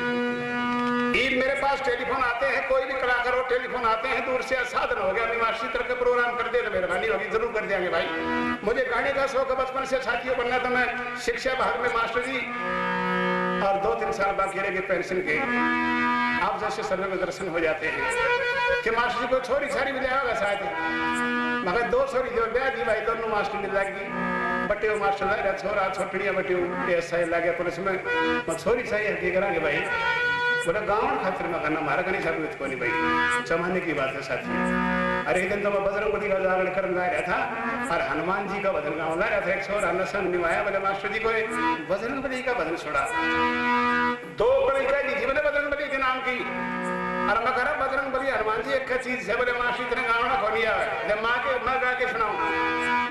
मेरे पास टेलीफोन आते हैं, कोई भी कलाकार हो टेलीफोन आते हैं, दूर से साधन हो गया, मास्टरी तरह का प्रोग्राम कर दे तो मेहरबानी होगी, जरूर कर देंगे भाई। मुझे गाने का शौक है बचपन से, साथियों बनना तो मैं शिक्षा विभाग में मास्टर जी और 2-3 साल बाकी रह गए पेंशन के। आप जैसे सर्वे में दर्शन हो जाते हैं कि मास्टर जी को छोरी छारी मिल जाएगा शायद, मगर 2 छोरी जो ब्याह दी भाई, दोनों मास्टर मिल जाएगी। बटे मास्टर ला छोरा छोटड़िया बटे ऐसा ही लगे पुलिस में छोरी सही है करांगे भाई बोला गाँव खातिर में करना हमारा कहीं साबित को नहीं भाई जमाने की बात है साथी। अरे एक दिन तो मैं बजरंगबली का जागरण कर ला रहा था और हनुमान जी का भजन गाँव ला रहा था। एक छोरा नसन निभाया बोले मास्टर जी को बजरंगबली का भजन छोड़ा दो बड़ी कह दी थी बोले बजरंगबली के नाम की और मैं कह रहा बजरंगबली हनुमान जी एक चीज है बोले मास्टर इतने गाँव ना खोलिया जब माँ के मैं गा के सुनाऊं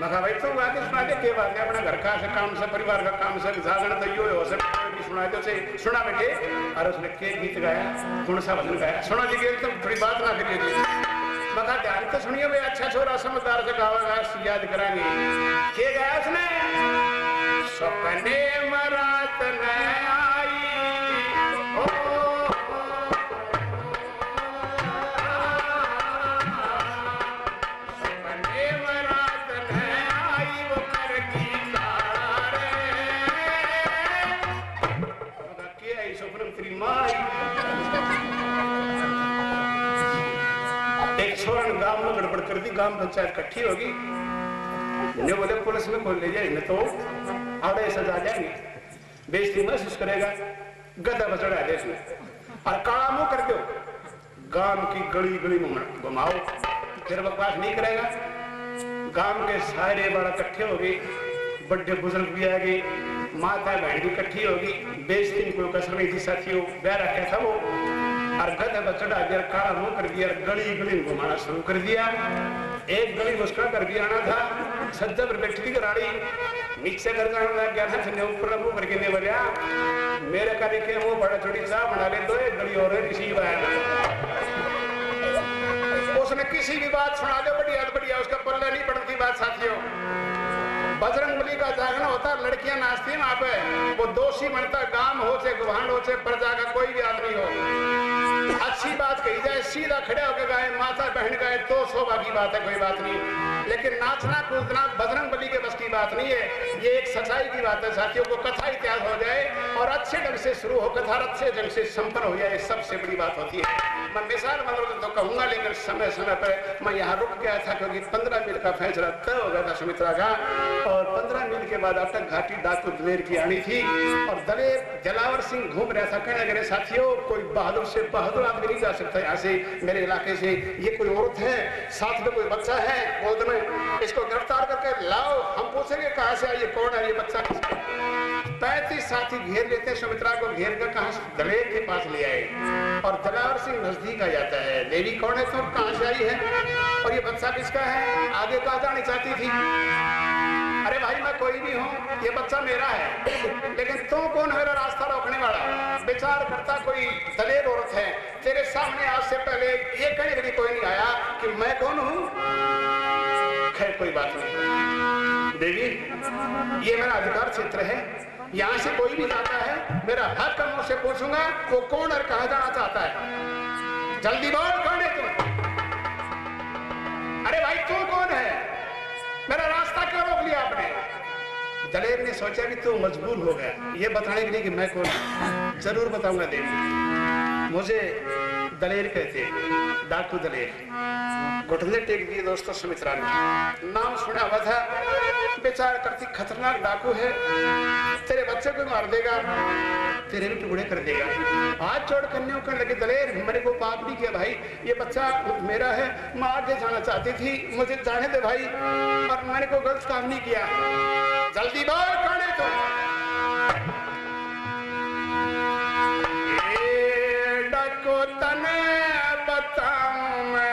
मैं कहा भाई तुम गा के सुना दे के बात है अपने घर का से काम से परिवार का काम से जागरण तो यो हो सकता सुना दो से सुना बेटे और उसने के गीत गाया कौन सा भजन गाया सुना जी तुम थोड़ी बात ना करिए जी मैं कहा ध्यान तो सुनिए भाई अच्छा छोरा समझदार से गावा याद कराएंगे के गाया उसने सपने मरात न आई सपने मरात न आई वो कर की एक छोरा ने गांव में गड़बड़ कर दी गांव पंचायत इकट्ठी होगी ने बोले पुलिस में खोल ले जाए न तो आड़े सजा जाएंगे बेइज्जती महसूस करेगा गधा बचड़ा है देश में और काला मुंह कर दो गांव की गली गली में घुमाओ फिर बकवास नहीं करेगा। गांव के सारे बड़ा इकट्ठे हो गए बड़े बुजुर्ग भी आ गए माता बहन भी इकट्ठी होगी बेइज्जती कोई कसर नहीं थी साथियों ब्याह रखा था वो और गधा बचड़ा दिया काला मुंह कर दिया गली गली घुमाना शुरू कर दिया। एक गली मुस्कुरा कर भी आना था सज्जा पर बैठी थी गाड़ी नीचे कर जाना लग गया था ऊपर मुंह करके नहीं बोलिया मेरे का देखे मुंह बड़ा छोटी चाह बना ले दो एक गली और किसी की बात उसने किसी की बात सुना दे बढ़िया उसका पल्ला नहीं पड़ती बात साथियों। बजरंगबली का जागरण होता लड़कियां नाचती हैं वहां पे वो दोषी बनता गांव हो चाहे गुहांड हो चाहे प्रजा का कोई भी आदमी हो अच्छी बात कही जाए सीधा खड़े होकर गाए माता बहन गाए तो शोभा की बात है कोई बात नहीं लेकिन नाचना कूदना बजरंगबली के बस की बात नहीं है। ये एक सच्चाई की बात है साथियों को कथा इतिहास हो जाए और अच्छे ढंग से शुरू हो कथा अच्छे ढंग से संपन्न हो जाए सबसे बड़ी बात होती है। मैं मिसाल मनोरंजन तो कहूंगा लेकिन समय समय पर मैं यहाँ रुक गया था क्योंकि 15 मील का फैसला तय हो गया था सुमित्रा का और 15 मील के बाद अटक घाटी डाकू दलेर की आनी थी और दलेर जलावर सिंह घूम रहा था कहने लगे साथियों कोई बहादुर से बहादुर आदमी नहीं जा सकता यहाँ से मेरे इलाके से ये कोई औरत है साथ में कोई बच्चा है गोद में इसको गिरफ्तार करके लाओ हम पूछेंगे कहाँ से आइए कौन है ये बच्चा किसका 35 साथी घेर लेते हैं सुमित्रा को घेर कर कहाँ दलेर के पास ले आए और जलावर सिंह नजदीक आ जाता है देवी कौन है तो कहाँ से आई है और ये बच्चा किसका है आगे कहाँ जानी चाहती थी। अरे भाई मैं कोई भी हूँ ये बच्चा मेरा है लेकिन तुम कौन मेरा रास्ता रोकने वाला विचार करता कोई दलेर औरत है तेरे सामने आज से पहले ये कहने के लिए कोई नहीं आया कि मैं कौन हूँ। खैर कोई बात नहीं देवी ये मेरा अधिकार क्षेत्र है यहाँ से कोई भी जाता है मेरा हक मैं उससे पूछूंगा वो कौन और कहाँ जाना चाहता है जल्दी बोल कौन है तुम। अरे भाई तू कौन है मेरा रास्ता क्यों रोक लिया आपने। दलेर ने सोचा कि तू मजबूर हो गया ये बताने के लिए कि मैं कौन हूं। जरूर बताऊंगा देवी मुझे दलेर कहते डाकू दलेर घुटने टेक दिए दोस्तों सुमित्रा ने नाम सुना हुआ था बेचारा करती खतरनाक डाकू है तेरे बच्चे को मार देगा तेरे भी टुकड़े कर देगा। हाथ जोड़ करने करने लगे दलेर मैंने को पाप नहीं किया भाई ये बच्चा मेरा है मैं आगे जाना चाहती थी मुझे जाने दे भाई और मैंने को गलत काम नहीं किया जल्दी बोल कौन है तुम। डाको तने बताऊं मैं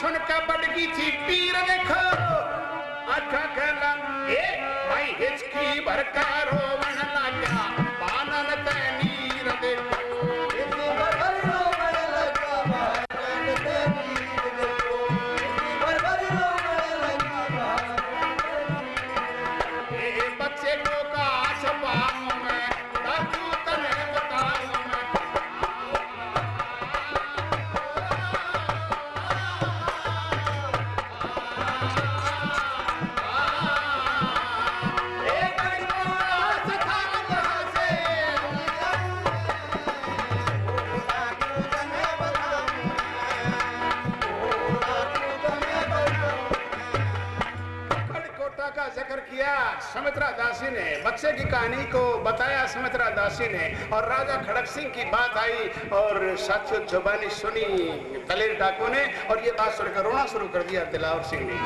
सुनकर बड़गी थी पीर देखो अच्छा कहला ए भाई हिचकी भरका रोवन लगा बानन ते नीर देखो बच्चे को का छपाऊं मैं दादू तने बताऊं मैं का जिक्र किया सुमित्रा दासी ने, बच्चे की कहानी को बताया सुमित्रा दासी ने, और राजा खड़क सिंह की बात आई और साथियों जुबानी सुनी दलेर डाकू ने, और ये बात सुनकर रोना शुरू कर दिया दिलावर सिंह ने।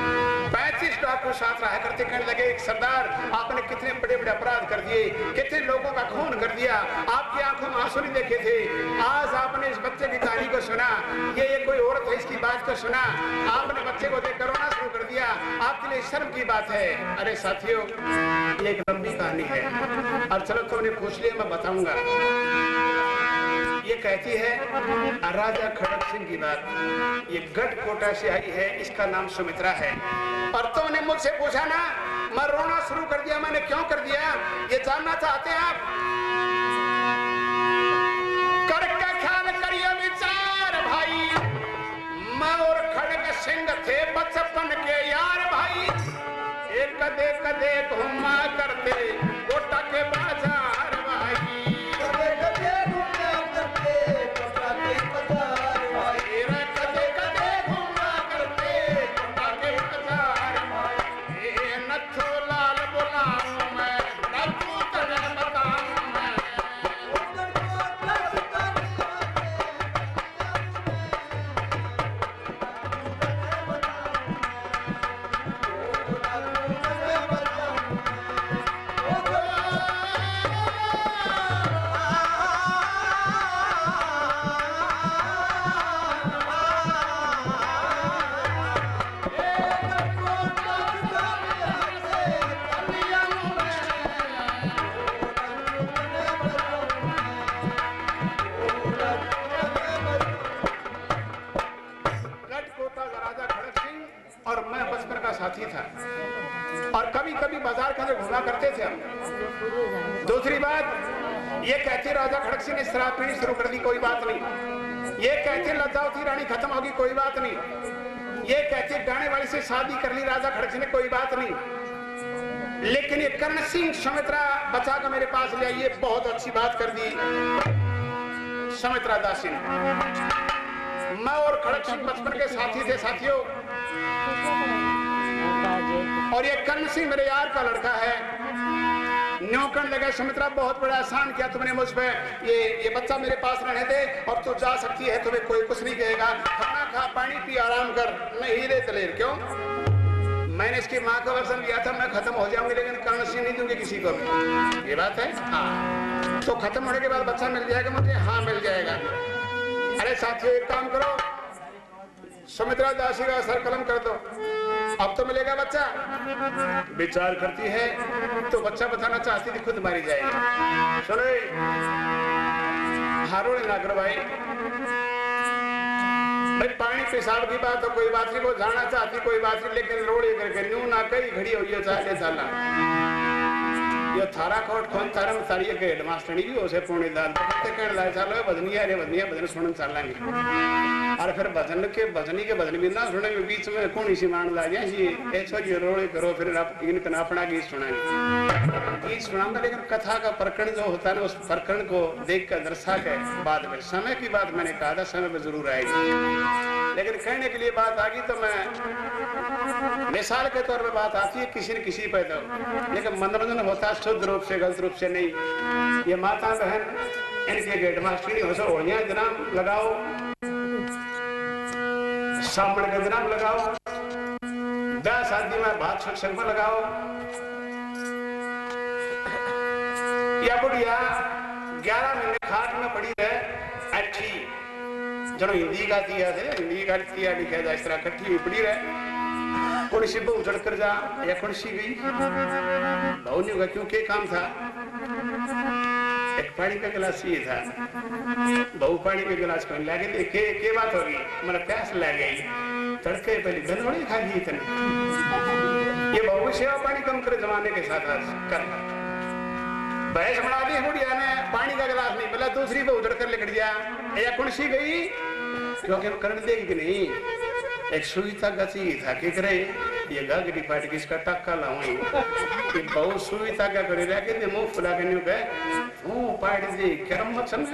35 डाकू साथ रहा करते कहने लगे, एक सरदार आपने कितने बड़े बड़े अपराध कर दिए, कितने लोगों का खून कर दिया, आपकी आंखों में आंसू नहीं देखे थे, आज आपने इस बच्चे की कहानी को सुना, ये कोई औरत है इसकी बात को सुना, आपने बच्चे को देखकर रोना शुरू कर दिया, आपके लिए शर्म की बात है। अरे साथियों ये एक लंबी कहानी है, और चलो तुमने पूछ लिया मैं बताऊंगा। ये कहती है राजा खड़क सिंह की बात, ये गढ़कोटा से आई है, इसका नाम सुमित्रा है, और तुमने मुझसे पूछा ना, मैं रोना शुरू कर दिया, मैंने क्यों कर दिया ये जानना चाहते हैं आप? करके ख्याल करिए विचार भाई, मैं और खड़क सिंह थे बचपन के यार भाई, एक कदे कदे घुमा करते कोटा के बाजार भाई, कदे कदे घुमा करते कोटा के बाजार भाई, कदे कदे घुमा करते कोटा के बाजार भाई, ए नथु लाल बुलाऊं मैं नथु तने बताऊं मैं, साथी था, और कभी कभी बाजार के अंदर घूमा करते थे हम। दूसरी बात ये कहते राजा खड़क सिंह ने शराब पीनी शुरू कर दी, कोई बात नहीं। ये कहते लज्जावती रानी खत्म होगी, कोई बात नहीं। ये कहते गाने वाली से शादी कर ली राजा खड़क सिंह ने, कोई बात नहीं। लेकिन ये कर्ण सिंह सुमित्रा बचा कर मेरे पास ले आई, ये बहुत अच्छी बात कर दी सुमित्रा दासी ने। मैं और खड़क सिंह बचपन के साथी थे साथियों, और ये कर्ण सिंह मेरे यार का लड़का है। न्योकन लगा सुमित्रा बहुत बड़ा एहसान किया तुमने मुझ पे, ये बच्चा मेरे पास रहने दे और तू जा सकती है, तुम्हें कोई कुछ नहीं कहेगा, खाना खा पानी पी आराम कर। नहीं रे दलेर, क्यों? मैंने इसकी माँ का वचन लिया था मैं खत्म हो जाऊंगी, लेकिन कर्ण सिंह नहीं दूंगी किसी को भी। ये बात है हाँ, तो खत्म होने के बाद बच्चा मिल जाएगा मुझे? हाँ मिल जाएगा। अरे साथियों एक काम करो, सुमित्रा दासी का सर कलम कर दो, अब तो मिलेगा बच्चा। विचार करती है तो बच्चा बताना चाहती थी, खुद मारी जाएगी। सुनो हारो ना करो भाई, पानी पेशाब की बात हो कोई बात नहीं, को जाना चाहती कोई बात नहीं, लेकिन रोड़ी करके न्यू ना कई घड़ी हो चाहे साला यो थारा कोट खोन तारम तारिये के हेडमास्टरनी भी हो से पुणे दाल तो कहने लाए चलो बदनिया रे बदनिया बदन सुनन चलांगे, और फिर भजनी के भजन भी ना सुने बीच में कौन इसी मान ला गया जी ऐसा जी रोड़े करो, फिर आप इनका अपना गीत सुनाएंगे। गीत सुनाऊंगा, लेकिन कथा का प्रकरण जो होता है ना, उस प्रकरण को देख कर दर्शा के बाद में समय की बात मैंने कहा था, समय में जरूर आएगी, लेकिन कहने के लिए बात आ गई तो मैं मिसाल के तौर पे बात आती है किसी न किसी पे, तो लेकिन मनोरंजन होता है शुद्ध रूप से, गलत रूप से नहीं। ये माता बहन इनके गेट मास्टरी हो सो होलियां दिनाम लगाओ, सामण के दिनाम लगाओ, 10 शादी में बात सत्संग में लगाओ, या बुढ़िया 11 महीने खाट में पड़ी है अच्छी, जनो हिंदी का दिया थे, हिंदी का दिया लिखा जा इस तरह कट्ठी हुई पड़ी रहे। कौन सी बहु चढ़ कर जा या कौन सी गई बहु ने कहा क्यों के काम था? एक पानी का गिलास ये था, बहु पानी के गिलास को लागे देखे के बात होगी, मेरा प्यास लग गई, तड़के पहले गंदोड़ी खा गई इतनी। ये बहु सेवा पानी कम करे जमाने के साथ कर बहस बना दी गुड़िया ने, पानी का गिलास नहीं मिला, दूसरी बहु उधर लेकर दिया या कौन सी गई क्योंकि करने देगी कि नहीं। एक सुई था गसी था कि करे ये गागरी पाट किसका टक्का लाऊं कि बहु सुई था क्या करे रह के मुंह फुला के न्यू कहे मुंह पाट दे करम मत समझ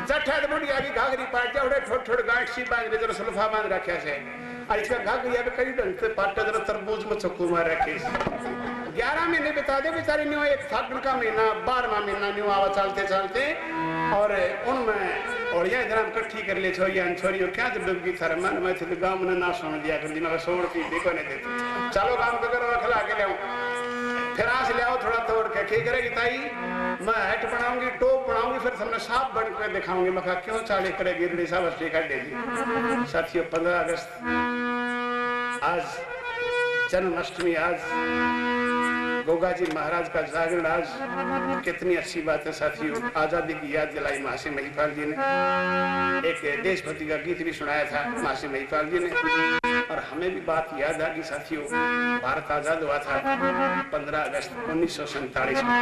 चट्ठा बुढ़िया की गागरी पाट जा उड़े छोट छोट गांठ सी बांध दे जरा सुल्फा बांध रखा से और इसका गागरिया पे कई ढंग से पाट जरा तरबूज में चक्कू मार रखे 11 महीने बिता दे बेचारे न्यू एक फागुन का महीना 12वां महीना न्यू आवा चलते चलते और उनमें और ये जरा इकट्ठी कर ले छोरियां छोरियों क्या जब डुबकी थारे मन में थे गांव में ना सोने दिया कर दी मैं सोड़ की देखो नहीं देती चलो काम तो करो खिला के ले फिर आज ले आओ थोड़ा तोड़ के क्या करेगी ताई मैं हेट बनाऊंगी टोप बनाऊंगी फिर तुमने सांप बन कर दिखाऊंगी मैं कहा क्यों चाले करेगी गिरडी साहब अस्टी काट देगी साथियों 15 अगस्त आज जन्माष्टमी आज गोगाजी महाराज का जागरण आज कितनी अच्छी बात है साथियों। आजादी की याद दिलाई महाशय महिपाल जी ने, एक देशभक्ति का गीत भी सुनाया था महाशय महिपाल जी ने और हमें भी बात याद आ गई साथियों। भारत आजाद हुआ था 15 अगस्त 1947 में।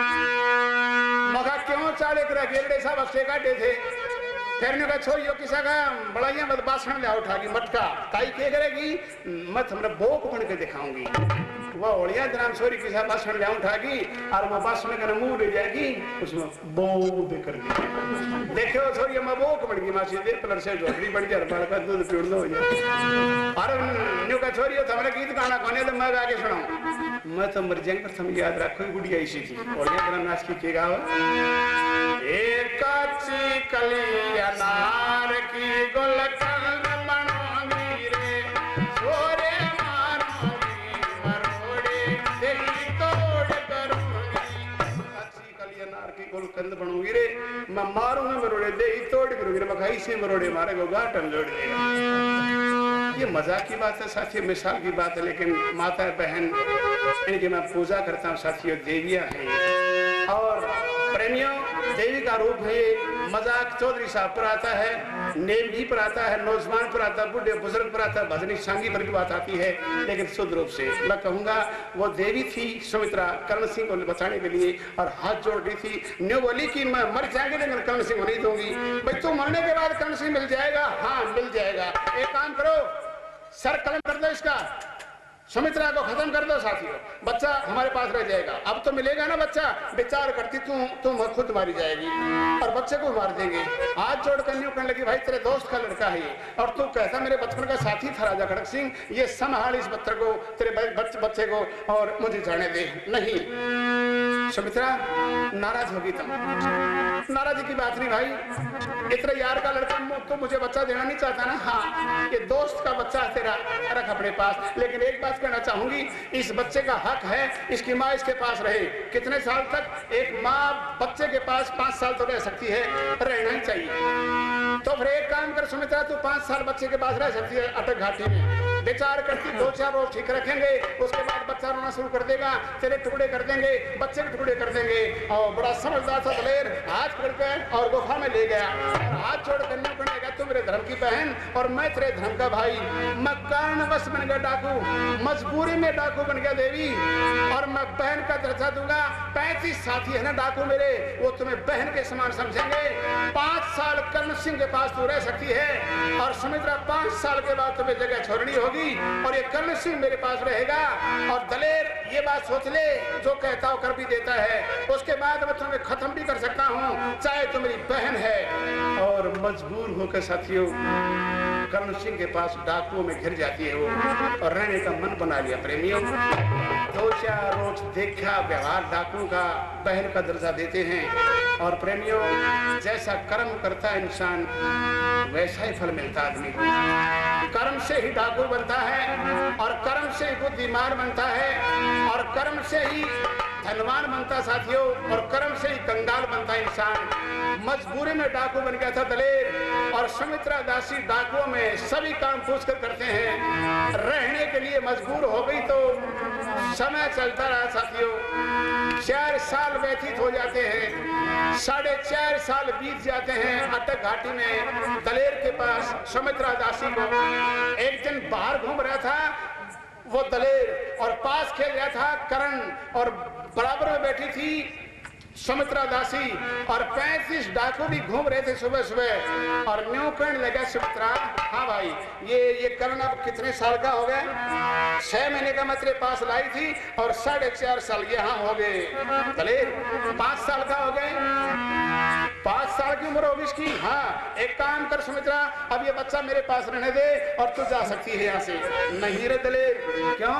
मगा क्यों चाले कर गेरडे साहब अस्टे काटे थे फिर का छोरियों किसा का बड़ाइया मत बासण ले उठागी मटका ताई क्या करेगी मत हमने बोक बन के दिखाऊंगी वो ओड़िया जनाम छोरी किसा बासण ले उठागी और वो बासण का मुंह ले जाएगी उसमें बो दे कर दी देखो छोरी मैं बोक बन गई मासी दे प्लर से झोपड़ी बन गया बाल का दूध पीड़ दो हो जाए और न्यू का छोरियों तुम्हारा गीत गाना कोने तो मैं गा के सुनाऊं मैं तो मर जाएंगे पर तुम याद रखो गुड़िया इसी थी ओड़िया जनाम नाच की के गावा एक काची कली अनार की गुलकंद बनोगी रे छोरे मारोगी मरोड़े दिल तोड़ करूंगी काची कली अनार की गुलकंद बनोगी रे मैं मारूंगा मरोड़े दिल तोड़ करूंगी रे मैं खाई से मरोड़े मारे को गाटम जोड़ देगा। ये मजाक की बात है साथियों मिसाल की बात है लेकिन माता बहन इनकी मैं पूजा करता हूँ साथियों देवियां हैं और प्रेमियों देवी का रूप है मजाक चौधरी साहब पर आता है नेम भी पर आता है नौजवान पर आता है बुढ़े बुजुर्ग पर आता है भजनी सांगी पर भी बात आती है लेकिन शुद्ध रूप से मैं कहूंगा वो देवी थी सुमित्रा कर्ण सिंह को बचाने के लिए और हाथ जोड़ रही थी न्यू बोली कि मैं मर जाएंगे लेकिन कर्ण सिंह को नहीं दूंगी भाई तू मरने के बाद कर्ण सिंह मिल जाएगा हाँ मिल जाएगा एक काम करो सर कलम कर दो इसका सुमित्रा को खत्म कर दो साथियों बच्चा हमारे पास रह जाएगा अब तो मिलेगा ना बच्चा विचार करती तुम खुद मारी जाएगी और बच्चे को मार देंगे हाथ जोड़ कर न्यू कहने लगी भाई तेरे दोस्त का लड़का है और तू कहता मेरे बचपन का साथी था राजा खड़क सिंह ये संभाल इस बच्चे को तेरे बच्चे को और मुझे जाने दे नहीं सुमित्रा नाराज होगी तुम नाराजी की बात नहीं भाई इतने यार का लड़का तो मुझे बच्चा देना नहीं चाहता ना हाँ ये दोस्त का बच्चा तेरा रख अपने पास लेकिन एक बात कहना चाहूंगी इस बच्चे का हक है इसकी माँ इसके पास रहे कितने साल तक एक माँ बच्चे के पास 5 साल तो रह सकती है रहना ही चाहिए तो फिर एक काम कर सुमित्रा तू 5 साल बच्चे के पास रह सकती है अटक घाटी में विचार करती 2-4 रोज ठीक रखेंगे उसके बाद बच्चा रोना शुरू कर देगा तेरे टुकड़े कर देंगे बच्चे के टुकड़े कर देंगे और बड़ा समझदार था दलेर हाथ पकड़ के और गुफा में ले गया और हाथ छोड़ कर न्यू कहने लगा तू मेरे धर्म की बहन और मैं तेरे धर्म का भाई मैं कारणवश बन गया डाकू मजबूरी में डाकू बन गया देवी और मैं बहन का दर्जा दूंगा 35 साथी है ना डाकू मेरे वो तुम्हें बहन के समान समझेंगे 5 साल कर्ण सिंह के पास तू रह सकती है और सुमित्रा 5 साल के बाद तुम्हें जगह छोड़नी होगी और ये कर्ण सिंह मेरे पास रहेगा और दलेर ये बात सोच ले जो कहता हो कर भी देता है उसके बाद मैं तुम्हें खत्म भी कर सकता हूँ चाहे तुम मेरी बहन है और मजबूर होकर साथियों कर्ण सिंह के पास डाकुओं में घिर जाती है वो और रहने का मन बना लिया प्रेमियों 2-4 रोज देखा व्यवहार डाकुओं का बहन का दर्जा देते हैं और प्रेमियों जैसा कर्म करता है इंसान वैसा ही फल मिलता आदमी को कर्म से ही डाकू बनता है और कर्म से ही बुद्धिमान बनता है और कर्म से ही धनवान बनता साथियों, और कर्म से ही कंगाल बनता इंसान। मजबूरी में डाकू बन गया था दलेर, और सुमित्रा दासी डाकुओं में सभी काम पूछ कर करते हैं। रहने के लिए मजबूर हो गई तो समय चलता रहा साथियों। 4 साल व्यतीत हो जाते हैं, 4.5 साल बीत जाते हैं अटक घाटी में। दलेर के पास सुमित्रा दासी को एक दिन बाहर घूम रहा था वो दलेर, और पास खेल रहा था करण, और बराबर में बैठी थी सुमित्रा दासी, और 35 डाकू भी घूम रहे थे सुबह सुबह। और न्यू कहने लगा सुमित्रा, हाँ भाई ये करण अब कितने साल का हो गया? 6 महीने का मैं तेरे पास लाई थी, और 4.5 साल यहाँ हो गए। दलेर 5 साल का हो गए, 5 साल की उम्र होगी इसकी। हाँ, एक काम कर सुमित्रा, अब ये बच्चा मेरे पास रहने दे और तू जा सकती है यहाँ से। नहीं रे दलेर, क्यों?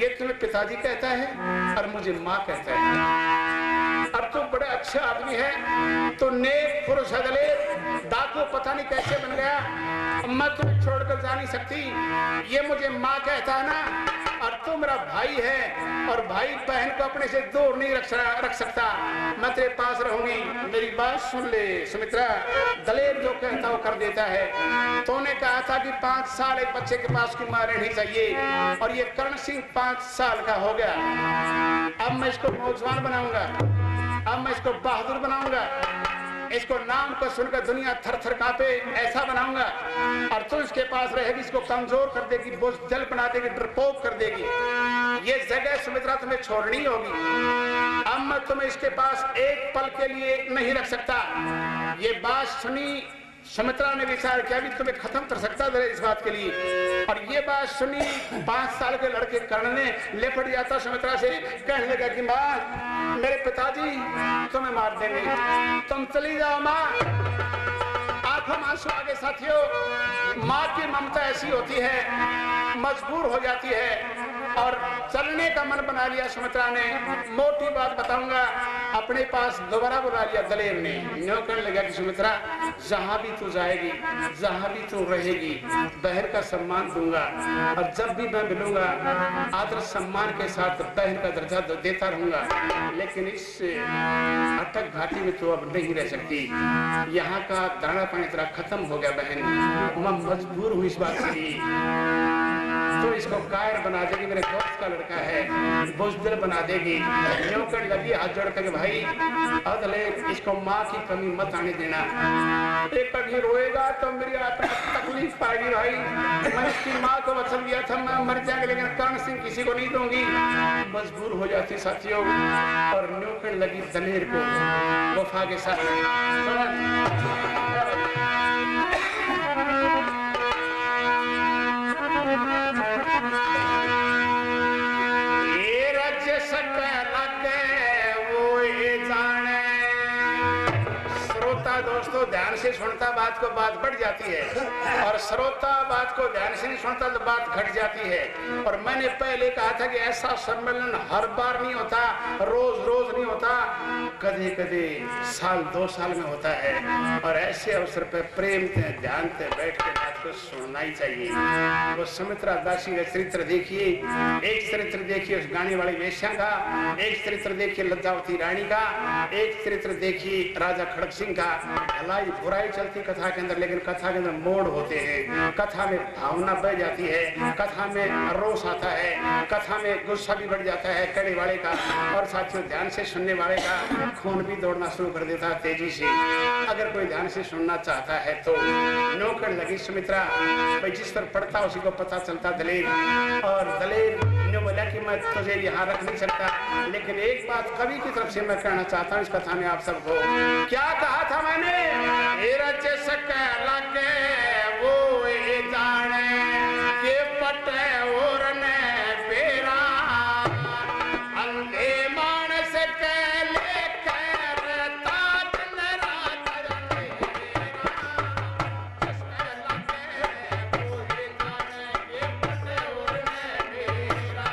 ये तुम्हें पिताजी कहता है और मुझे माँ कहता है। अब तो बड़ा अच्छा आदमी है, तो नेक पुरुष है दलेर। डाकू पता नहीं कैसे बन गया, मैं तुम्हें छोड़कर जा नहीं सकती। ये मुझे माँ कहता है ना, और तू मेरा भाई है, और भाई बहन को अपने से दूर नहीं रख सकता। मैं तेरे पास रहूंगी, मेरी बात सुन ले सुमित्रा। दलेर जो कहता वो कर देता है। तूने कहा था कि 5 साल एक बच्चे के पास की माँ रहनी चाहिए, और ये करण सिंह 5 साल का हो गया। अब मैं इसको नौजवान बनाऊंगा, अब मैं इसको बहादुर बनाऊंगा, इसको नाम को सुनकर दुनिया थर थर कांपे ऐसा बनाऊंगा। और तू इसके पास रहेगी, इसको कमजोर कर देगी, बुज़दिल बना देगी, डरपोक कर देगी। ये जगह सुमित्रा तुम्हें छोड़नी होगी। अब मैं तुम्हें इसके पास एक पल के लिए नहीं रख सकता। ये बात सुनी सुमित्रा ने विचार किया भी तुम्हें खत्म कर सकता है इस बात के लिए। और ये बात सुनी 5 साल के लड़के कर्ण ने लेपट जाता सुमित्रा से, कहने लगा कि माँ मेरे पिताजी तुम्हें मार देंगे, तुम चली जाओ माँ। आंखों में आंसू आगे साथियों, माँ की ममता ऐसी होती है, मजबूर हो जाती है, और चलने का मन बना लिया सुमित्रा ने। मोटी बात बताऊंगा, अपने पास दोबारा बुला लिया दलेर ने। न्यों कहने लगा कि सुमित्रा जहां भी तू जाएगी, जहां भी तू रहेगी, बहन का सम्मान दूंगा, और जब भी मैं मिलूंगा आदर सम्मान के साथ बहन का दर्जा देता रहूंगा। लेकिन इस अटक घाटी में तो अब नहीं रह सकती, यहाँ का दाना पानी तेरा खत्म हो गया बहन, मैं मजबूर हूँ इस बात के लिए। तो इसको कायर बना देगी, मेरे दोस्त का लड़का है, बुज़दिल बना देगी। यूं कर लगी हाथ जोड़ कर भाई दलेर इसको माँ की कमी मत आने देना। एक कभी रोएगा तो मेरी आत्मा तकलीफ पाएगी भाई। मैंने इसकी माँ को वचन दिया था मैं मर जाएंगे, लेकिन कर्ण सिंह किसी को नहीं दूंगी। मजबूर हो जाती साथियों, और न्यू कर लगी दलेर को वफा के साथ। दोस्तों ध्यान से सुनता बात को बात बढ़ जाती है, और श्रोता बात को ध्यान से नहीं सुनता तो बात घट जाती है। और मैंने पहले कहा था कि ऐसा सम्मेलन हर बार नहीं होता, रोज रोज नहीं होता, कदे कदे साल 2 साल में होता है। और ऐसे अवसर पर प्रेम से ध्यान से बैठ के बात को सुनना ही चाहिए। वो सुमित्रा दासी का चरित्र देखिए, एक चरित्र देखिए उस गाने वाली वेश्या का, एक चरित्र देखिए लज्जावती रानी का, एक चरित्र देखिए राजा खड़ग सिंह का। भलाई बुराई चलती कथा के अंदर, लेकिन कथा के अंदर मोड़ होते हैं, कथा में भावना बह जाती है, कथा में रोष आता है, कथा में गुस्सा भी बढ़ जाता है कहने वाले का, और साथियों ध्यान से सुनने वाले का खून भी दौड़ना शुरू कर देता है तेजी से। अगर कोई ध्यान से सुनना चाहता है तो नौकर लगी सुमित्रा, भाई जिस पर पड़ता उसी को पता चलता दलेर। और दलेर ने बोला कि मैं तुझे यहाँ रख नहीं सकता, लेकिन एक बात कवि की तरफ से मैं कहना चाहता हूँ इस कथा में आप सबको। क्या कहा था मैंने? रच सके लगे वो ये जाने के पटे और ने बेरा, अंधे मानस के लेकर ताज नरा करने वो ये जाने के पटे और ने बेरा।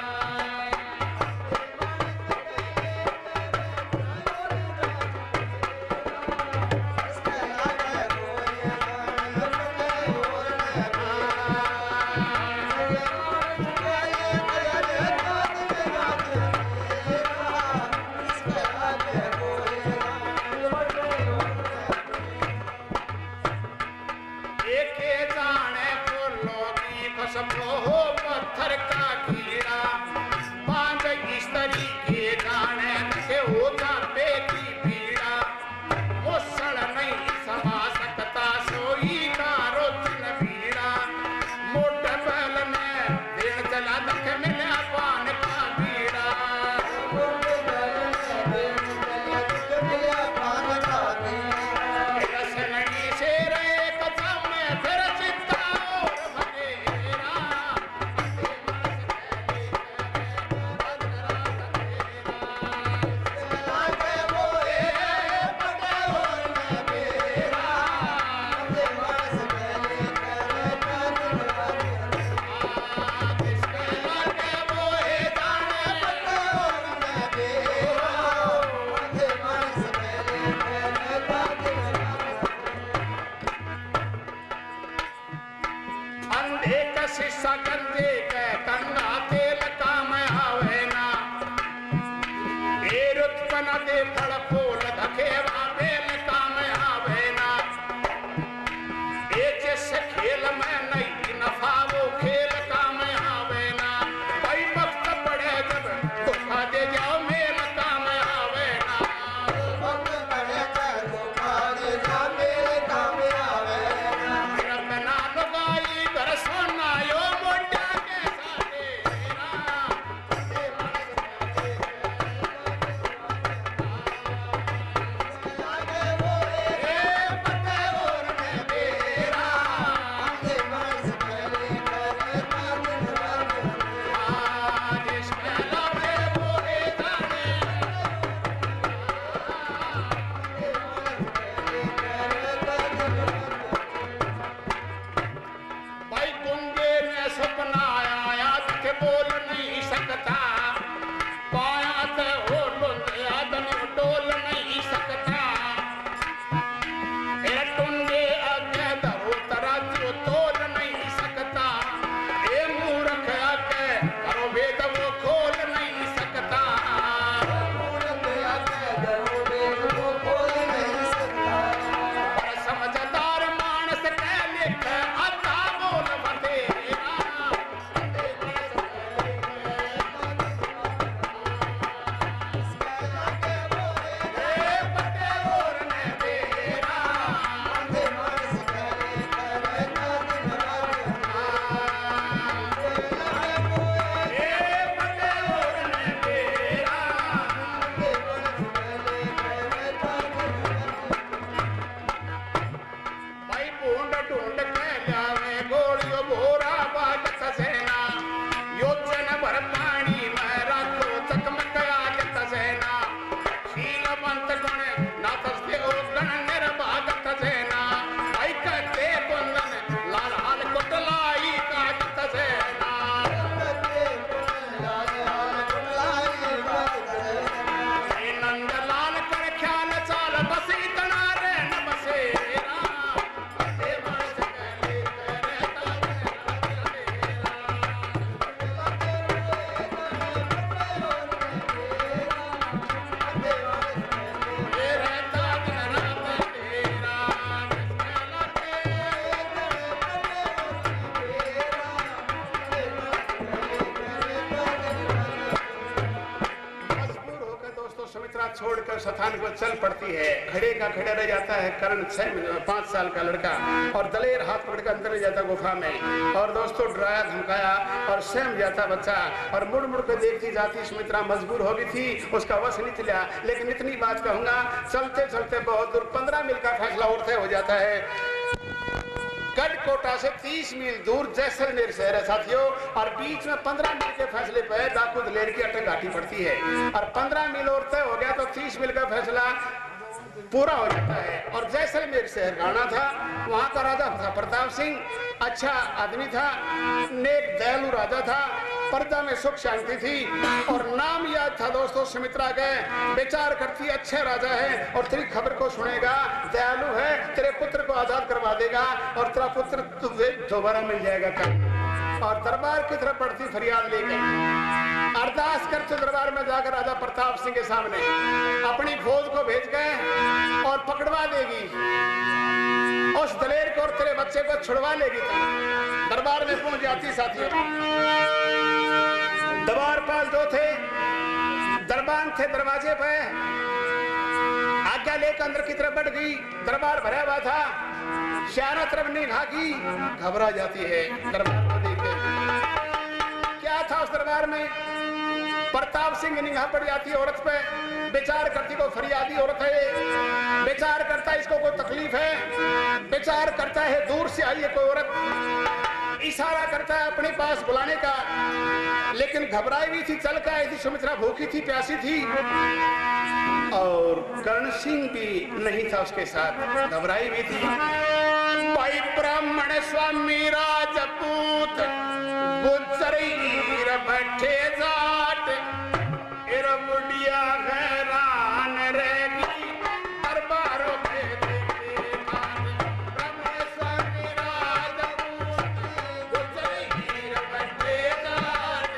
ना तस्ते ओ गणनेर भागत सेना आई कहते कुंदन लाल हाल कुटलाई कागत सेना नंद लाल कर ख्याल चाल बसी तना रे न बसेरा सुमित्रा छोड़कर स्थान को चल पड़ती है। खड़े का खड़ा रह जाता है कर्ण 5 साल का लड़का और दलेर हाथ पकड़ कर अंदर ले जाता गुफा में और दोस्तों डराया धमकाया और सहम जाता बच्चा और मुड़ मुड़ कर देखती जाती सुमित्रा मजबूर हो गई थी, उसका वश नहीं चला। लेकिन इतनी बात कहूंगा, चलते चलते बहुत दूर 15 मील का फैसला और तय हो जाता है। गढ़कोटा से 30 मील दूर जैसलमेर शहर है साथियों और बीच में 15 मील के फैसले पर दाकू दलेर की अटक घाटी पड़ती है और 15 मील और तय हो गया तो 30 मील का फैसला पूरा हो जाता है। और जैसलमेर शहर गाना था, वहां का राजा था प्रताप सिंह, अच्छा आदमी था, नेक दयालु राजा था, पर्दा में सुख शांति थी और नाम याद था दोस्तों सुमित्रा के। विचार करती अच्छे राजा है और तेरी खबर को सुनेगा, दयालु है, तेरे पुत्र को आजाद करवा देगा और तेरा पुत्र तुझे दोबारा मिल जाएगा कल। और दरबार की तरफ बढ़ती फरियाद लेकर अरदास करते दरबार में जाकर राजा प्रताप सिंह के सामने अपनी फौज को भेज गए और पकड़वा देगी उस दलेर को और तेरे बच्चे को छुड़वा लेगी। दरबार में पहुंच जाती साथियों। दरबारपाल जो थे, दरबान थे दरवाजे पे, आज्ञा लेकर अंदर की तरफ बढ़ गई। दरबार भरा हुआ था, चारों तरफ निगाह की, घबरा जाती है दरबार को देख के। क्या था उस दरबार में? प्रताप सिंह निगाह पड़ जाती है औरत पे, विचार करती को फरियादी औरत है, विचार करता है इसको कोई तकलीफ है, विचार करता है दूर से आई है कोई औरत, इशारा करता है अपने पास बुलाने का, लेकिन घबराई हुई थी, चल कर आई थी सुमित्रा, भूखी थी, प्यासी थी और कर्ण सिंह भी नहीं था उसके साथ, घबराई हुई थी। भाई ब्राह्मण स्वामी राजपूत गुजर बैठे जाट बुढ़िया हैरान रहेगी दरबारों पे देखे ब्राह्मण स्वामी राजपूत गुजर बैठे जाट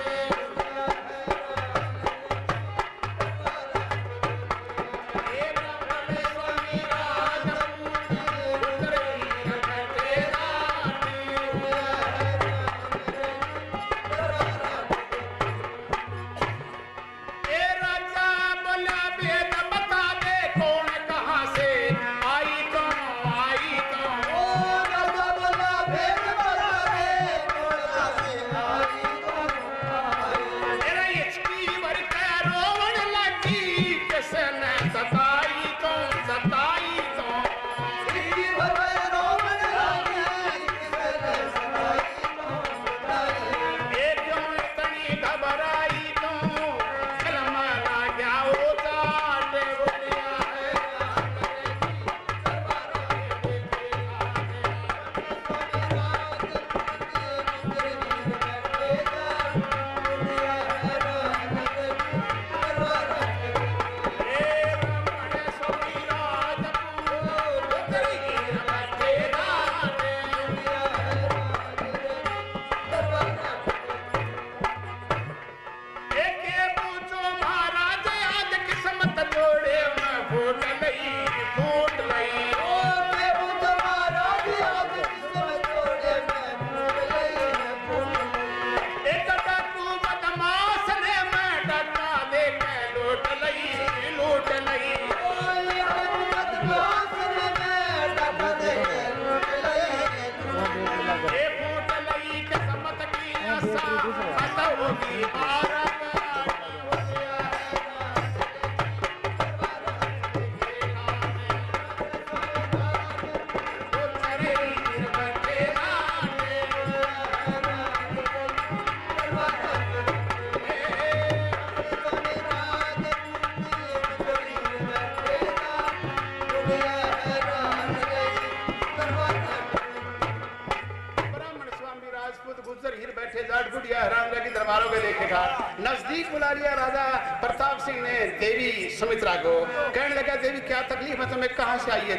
दरबारों के देखे था। नजदीक बुला लिया राजा प्रताप सिंह ने देवी सुमित्रा को। कहने लगा देवी क्या तकलीफ है तुम्हें, कहाँ से आई है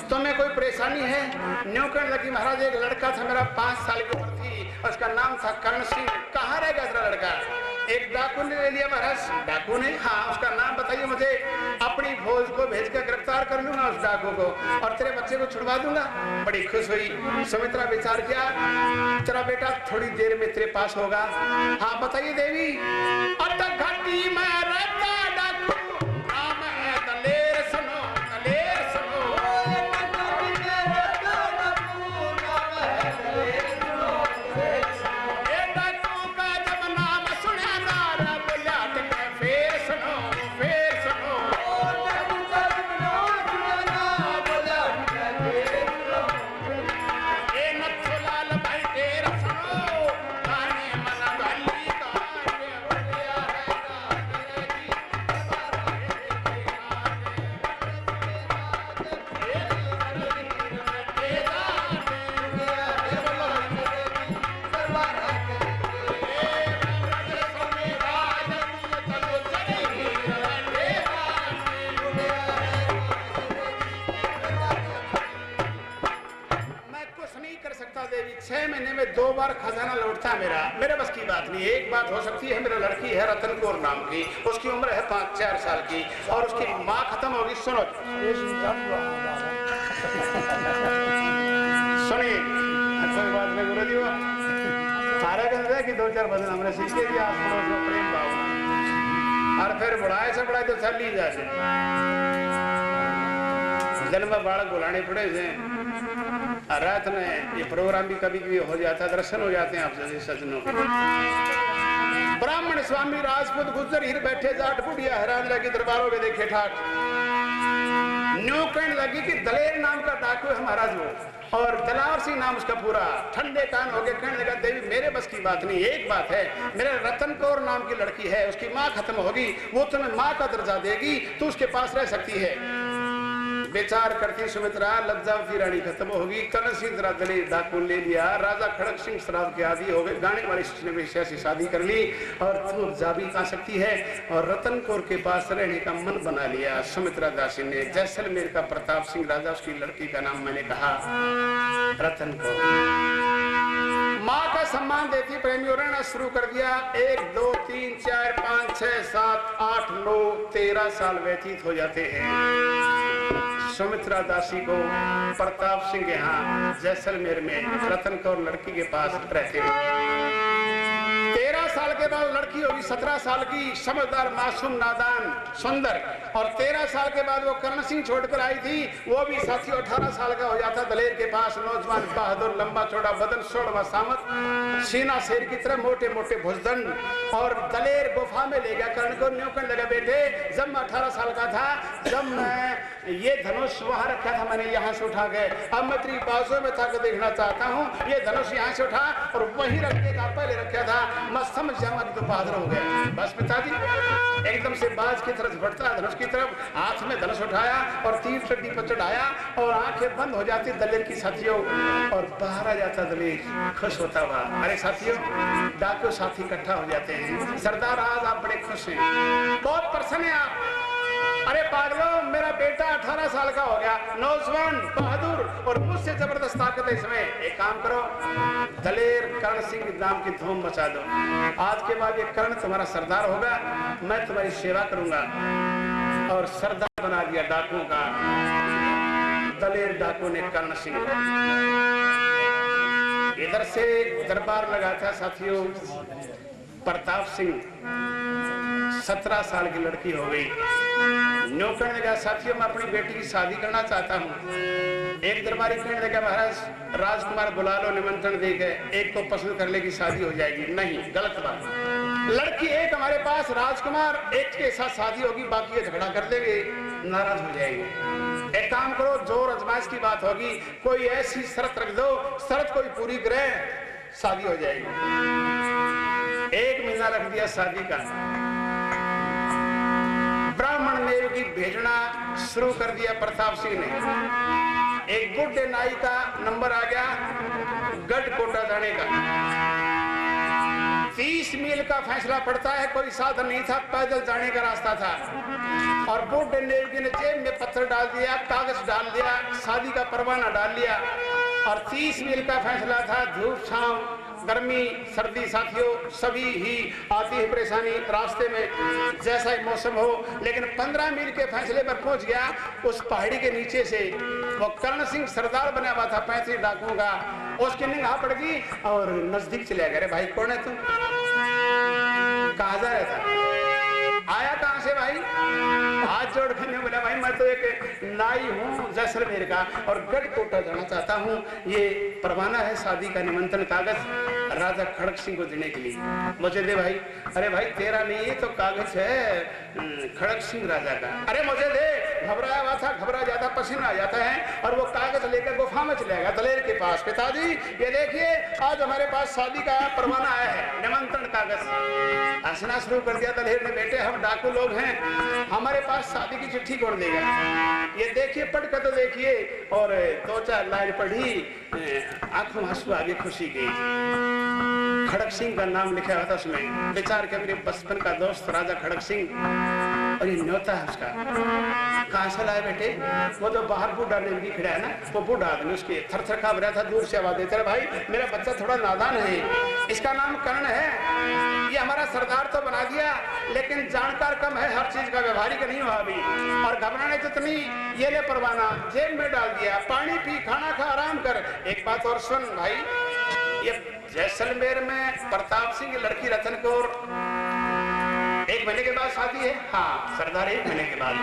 तुम्हें कोई परेशानी है? न्यू कहने लगी महाराज एक लड़का था मेरा 5 साल की उम्र थी, उसका नाम था कर्ण सिंह। कहाँ रह गया तेरा लड़का? एक डाकू ने ले लिया महाराज। डाकू ने? हाँ, उसका नाम बताइए मुझे, अपनी फौज को भेजकर गिरफ्तार कर लूंगा उस डाकू को और तेरे बच्चे को छुड़वा दूंगा। बड़ी खुश हुई सुमित्रा। विचार किया तेरा बेटा थोड़ी देर में तेरे पास होगा। हाँ बताइए देवी। घाटी में रहता डाकू नाम है दलेर, सुनो दलेर सुनो। देवी 6 महीने में 2 बार खजाना लौटता है मेरे बस की बात नहीं। एक बात हो सकती है, मेरा लड़की है रतन कौर नाम की, उसकी उम्र है 5-4 साल की और उसकी माँ खत्म होगी। सुनो सुनिए कोई बात नहीं गुरु जी, सारे कहते हैं कि 2-4 बदन हमने सीखे दिया आस पड़ोस में प्रेम भाव और फिर बढ़ाए से बढ़ाए तो चल ली जाए जन्म बालक बुलाने पड़े थे। रात में ये प्रोग्राम भी कभी कभी हो जाता, दर्शन हो जाते हैं आप जैसे सज्जनों के। ब्राह्मण स्वामी राजपूत गुजर हिर बैठे जाट बुढ़िया हैरान लगी दरबारों में देखे ठाट। न्यू कहने लगी कि दलेर नाम का डाकू है महाराज वो, और दलावर सिंह नाम उसका पूरा। ठंडे कान हो गए, कहने लगा देवी मेरे बस की बात नहीं। एक बात है, मेरे रतन कौर नाम की लड़की है, उसकी माँ खत्म होगी, वो तुम्हें माँ का दर्जा देगी, तू उसके पास रह सकती है। विचार करती सुमित्रा लज्जावती रानी खत्म होगी। कर्ण सिंह दलेर डाकू ले लिया। राजा खड़क सिंह श्राद्ध के आदि हो गए, गाने वाली ने से शादी कर ली और तू जा भी आ सकती है। और रतन कौर के पास रहने का मन बना लिया सुमित्रा दासी ने। जैसलमेर का प्रताप सिंह राजा, उसकी लड़की का नाम मैंने कहा रतन कौर। माँ का सम्मान देती प्रेमियों ने शुरू कर दिया। 1 2 3 4 5 6 7 8 9 13 साल व्यतीत हो जाते हैं। सुमित्रा दासी को प्रताप सिंह यहाँ जैसलमेर में रतन कौर लड़की के पास रहते हैं। 13 साल के बाद लड़की होगी 17 साल की, समझदार मासूम नादान सुंदर। और 13 साल के बाद वो कर्ण सिंह छोड़कर आई थी, वो भी साथी 18 साल का हो जाता दलेर के पास। नौजवान बहादुर, लंबा चौड़ा बदन, 16वां सामत, सीना शेर की तरह, मोटे मोटे भुजदंड। और दलेर गुफा में ले गया कर्ण को। न्यू कहने लगा बेटे जब मैं 18 साल का था, जब मैं ये धनुष वहां रखा था, मैंने यहाँ से उठा गए। अब मैं तेरी बाजू में था देखना चाहता हूँ, ये धनुष यहाँ से उठा और वहीं रख के पहले रखा था। मैं समझ जाऊंगा कि तो बहादुर हो गया। बस पिताजी एकदम से बाज की तरफ बढ़ता धनुष की तरफ, हाथ में धनुष उठाया और तीर चड्डी पर चढ़ाया और आंखें बंद हो जाती दलेर की साथियों, और बाहर आ जाता दलेर खुश होता हुआ। अरे साथियों, डाकू साथी इकट्ठा हो जाते हैं। सरदार आज आप बड़े खुश हैं, बहुत प्रसन्न हैं आप। अरे पागलों, मेरा बेटा 18 साल का हो गया, नौजवान बहादुर और मुझसे जबरदस्त ताकत है इसमें। एक काम करो, दलेर कर्ण सिंह नाम की धूम मचा दो। आज के बाद ये कर्ण तुम्हारा सरदार होगा, मैं तुम्हारी सेवा करूंगा। और सरदार बना दिया डाकुओं का दलेर डाकू ने कर्ण सिंह। इधर से दरबार लगा था साथियों प्रताप सिंह। 17 साल की लड़की हो गई। न्यू कहने लगा साथियों मैं अपनी बेटी की शादी करना चाहता हूँ। एक दरबारी कहने लगा महाराज राजकुमार बुला लो, निमंत्रण दे गए, एक को पसंद कर लेगी शादी हो जाएगी। नहीं, गलत बात। लड़की एक हमारे पास, राजकुमार एक के साथ शादी होगी, बाकी ये झगड़ा कर देंगे, नाराज हो जाएंगे। एक काम करो, जोर अजमाइश की बात होगी, कोई ऐसी शर्त रख दो, शर्त कोई पूरी करे, शादी हो जाएगी। 1 महीना रख दिया शादी का। ब्राह्मण ने की भेजना शुरू कर दिया प्रताप सिंह ने। एक बुढ़े नाई का नंबर आ गया गढ़कोटा जाने का। 30 मील का फैसला पड़ता है, कोई साधन नहीं था, पैदल जाने का रास्ता था। और बुढ़े नेवगी ने जेब में पत्थर डाल दिया, कागज डाल दिया, शादी का परवाना डाल लिया। और 30 मील का फैसला था। धूप छांव, गर्मी सर्दी साथियों सभी ही आती है परेशानी रास्ते में, जैसा ही मौसम हो। लेकिन 15 मील के फैसले पर पहुंच गया। उस पहाड़ी के नीचे से वो कर्ण सिंह सरदार बना हुआ था 35 डाकुओं का, उसकी निगाह पड़ गई और नजदीक चले गए। भाई कौन है तुम? कहाँ जा रहा था? आया कहाँ से भाई? हाथ जोड़ के बोला भाई मैं तो एक नाई हूँ जैसलमेर का और गढ़कोटा जाना चाहता हूँ। ये परवाना है शादी का निमंत्रण कागज राजा खड़क सिंह को देने के लिए, मुझे दे भाई। अरे भाई तेरा नहीं है तो कागज है खड़क सिंह राजा का। अरे मुझे दे। घबराया हुआ था, घबरा जाता, पसीना आ जाता है और वो कागज लेकर गुफा में चलेगा दलेर के पास। पिताजी ये देखिए आज हमारे पास शादी का परवाना आया है, निमंत्रण कागज। हंसना शुरू कर दिया दलेर ने। बेटे हम डाकू लोग हैं, हमारे पास शादी की चिट्ठी कौन देगा? ये देखिए पढ़ कर तो देखिए। और 2-4 लाइन पढ़ी, आंखों में आंसू आ गए खुशी के। खड़क सिंह का नाम लिखा हुआ था उसमें। विचार के मेरे बचपन का दोस्त राजा खड़क सिंह और ये न्योता है उसका। कहाँ से लाए बेटे? वो जो बाहर बूढ़ा नेवगी खड़ा है ना, वो बूढ़ा आदमी उसके थर-थर कांप रहा था, दूर से आवाज देता है भाई मेरा बच्चा थोड़ा नादान है, इसका नाम कर्ण है, ये हमारा सरदार तो बना दिया लेकिन जानकार कम है, हर चीज का व्यवहारिक नहीं हुआ अभी। और घबराने जितनी ये ले परवाना जेब में डाल दिया, पानी पी, खाना खा, आराम कर। एक बात और सुन भाई, ये जैसलमेर में प्रताप सिंह की लड़की रतन कौर 1 महीने के बाद शादी है। हाँ सरदार 1 महीने के बाद।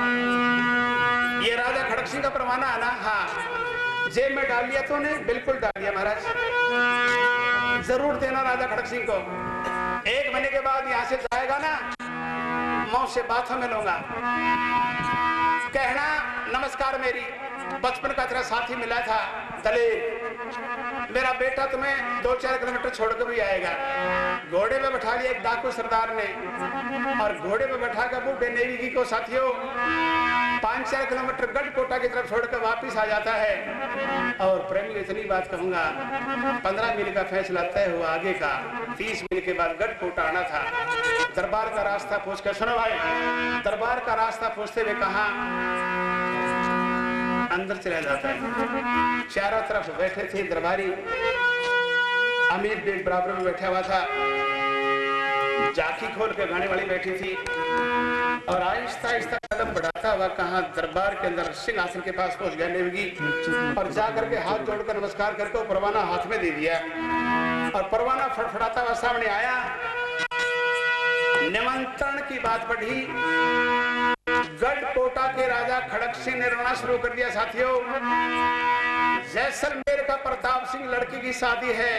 ये राजा खड़क सिंह का परवाना है ना? हाँ। जेब में डाल लिया तूने? बिल्कुल डाल लिया महाराज। जरूर देना राजा खड़क सिंह को। 1 महीने के बाद यहाँ से जाएगा ना, मौत से बातों में लूंगा। कहना नमस्कार मेरी बचपन का तेरा साथी मिला था दलेर, मेरा बेटा तुम्हें 2-4 किलोमीटर छोड़कर भी आएगा। घोड़े में बैठा लिया एक डाकू सरदार ने और घोड़े में बैठा कर बूढ़े नेवगी को साथियों 5-4 किलोमीटर गढ़कोटा की तरफ छोड़कर वापिस आ जाता है। और प्रेमी इतनी बात कहूंगा, 15 मील का फैसला तय हुआ आगे का। 30 मील के बाद गढ़कोटा आना था। दरबार का रास्ता पूछ कर, सुनो भाई, दरबार का रास्ता पूछते हुए कहा अंदर चला जाता है। चारों तरफ बैठे थे दरबारी, अमीर बेग बराबर में बैठा हुआ था, जाकी खोल के गाने वाली बैठी थी। और आहिस्ता आहिस्ता कदम बढ़ाता हुआ कहा दरबार के अंदर सिंहासन के पास पहुंच गया नेवगी और जाकर के हाथ जोड़कर नमस्कार करके परवाना हाथ में दे दिया। और परवाना फड़फड़ाता हुआ सामने आया। निमंत्रण की बात पढ़ी। गढ़कोटा के राजा खड़क सिंह ने रोना शुरू कर दिया। साथियों जैसलमेर का प्रताप सिंह लड़की की शादी है,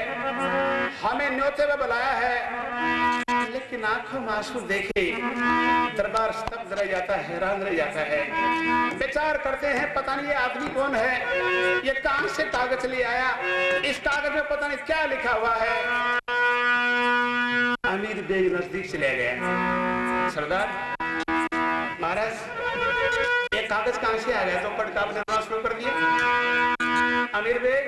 हमें न्योते में बुलाया है, लेकिन आंखों में आंसू देखे दरबार स्तब्ध रह जाता है, हैरान रह जाता है। विचार करते हैं पता नहीं ये आदमी कौन है, ये कहां से कागज ले आया, इस कागज में पता नहीं क्या लिखा हुआ है। अमीर बेग नजदीक चले गए। सरदार महाराज ये कागज कहां से आ गया? तो पढ़ का रोना शुरू कर दिया। अमीर बेग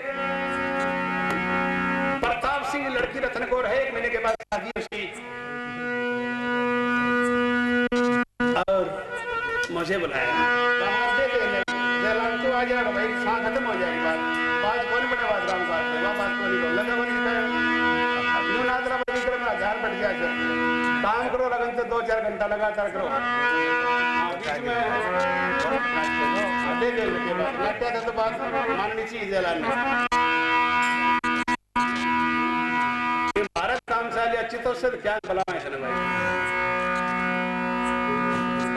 प्रताप सिंह लड़की रतन कौर है, 1 महीने के बाद शादी उसकी, और मुझे बुलाया। जयलाल को आ जाएगा भाई, खत्म हो जाएगी बात कौन बड़ा बात राम बात है, बात को नहीं बोल लगा हजार बढ़ गया। काम करो लगन से 2-4 घंटा लगातार करो। लगता था तो बात माननी चाहिए जयलाल ने। भारत काम साली अच्छी तो उससे क्या भला है भाई।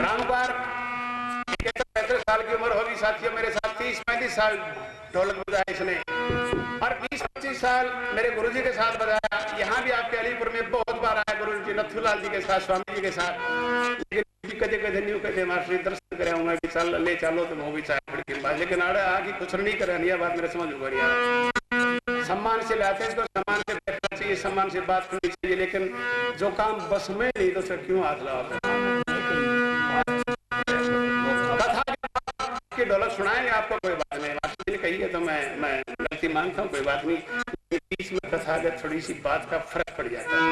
रामकुमार 35 साल की उम्र होगी साथियों, मेरे साथ 30-35 साल ढोलक बजाया इसने और 20-25 साल मेरे गुरुजी के साथ बजाया। यहाँ भी आपके अलीपुर में बहुत बार आया गुरुजी जी, नथुलाल जी के साथ, स्वामी जी के साथ। लेकिन कदे न्यू कहते मास्टर दर्शन करे हूँ मैं भी चल ले चलो तो वो भी चाहे, लेकिन आड़े आगे कुछ नहीं करे। नहीं बात मेरे समझ में बढ़िया। सम्मान से लाते हैं इसको, सम्मान से बैठना चाहिए, सम्मान से बात करनी चाहिए, लेकिन जो काम बस में नहीं तो क्यों हाथ लगा। सुनाएंगे आपको, कोई बात नहीं, बात कही है तो मैं गलती मानता हूँ, कोई बात नहीं। बीच में कथा के थोड़ी सी बात का फर्क पड़ जाता है,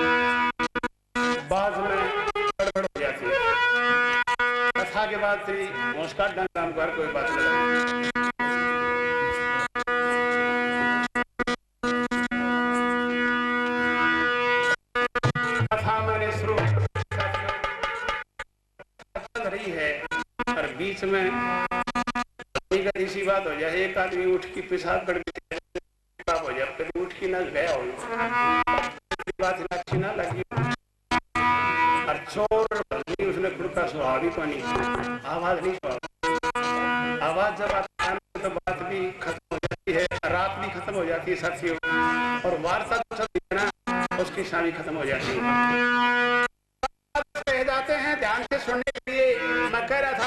बाद में गड़बड़ हो जाती है। कथा के बाद तेरी नमस्कार काम कर, कोई बात नहीं। कथा मैंने शुरू चल रही है और बीच में ऐसी बात हो जाए, एक आदमी उठ की पेशाब करके हो जाए, कभी उठ की ना गया हो, बात अच्छी ना लगी, और चोर उसने खुद का स्वभाव ही पानी, आवाज नहीं स्वभाव, आवाज जब आती है तो बात भी खत्म हो जाती है, रात भी खत्म हो जाती है साथियों, और वार्ता तो चलती है ना, उसकी शामी खत्म हो जाती है। कह जाते हैं ध्यान से सुनने के लिए। मैं कह रहा था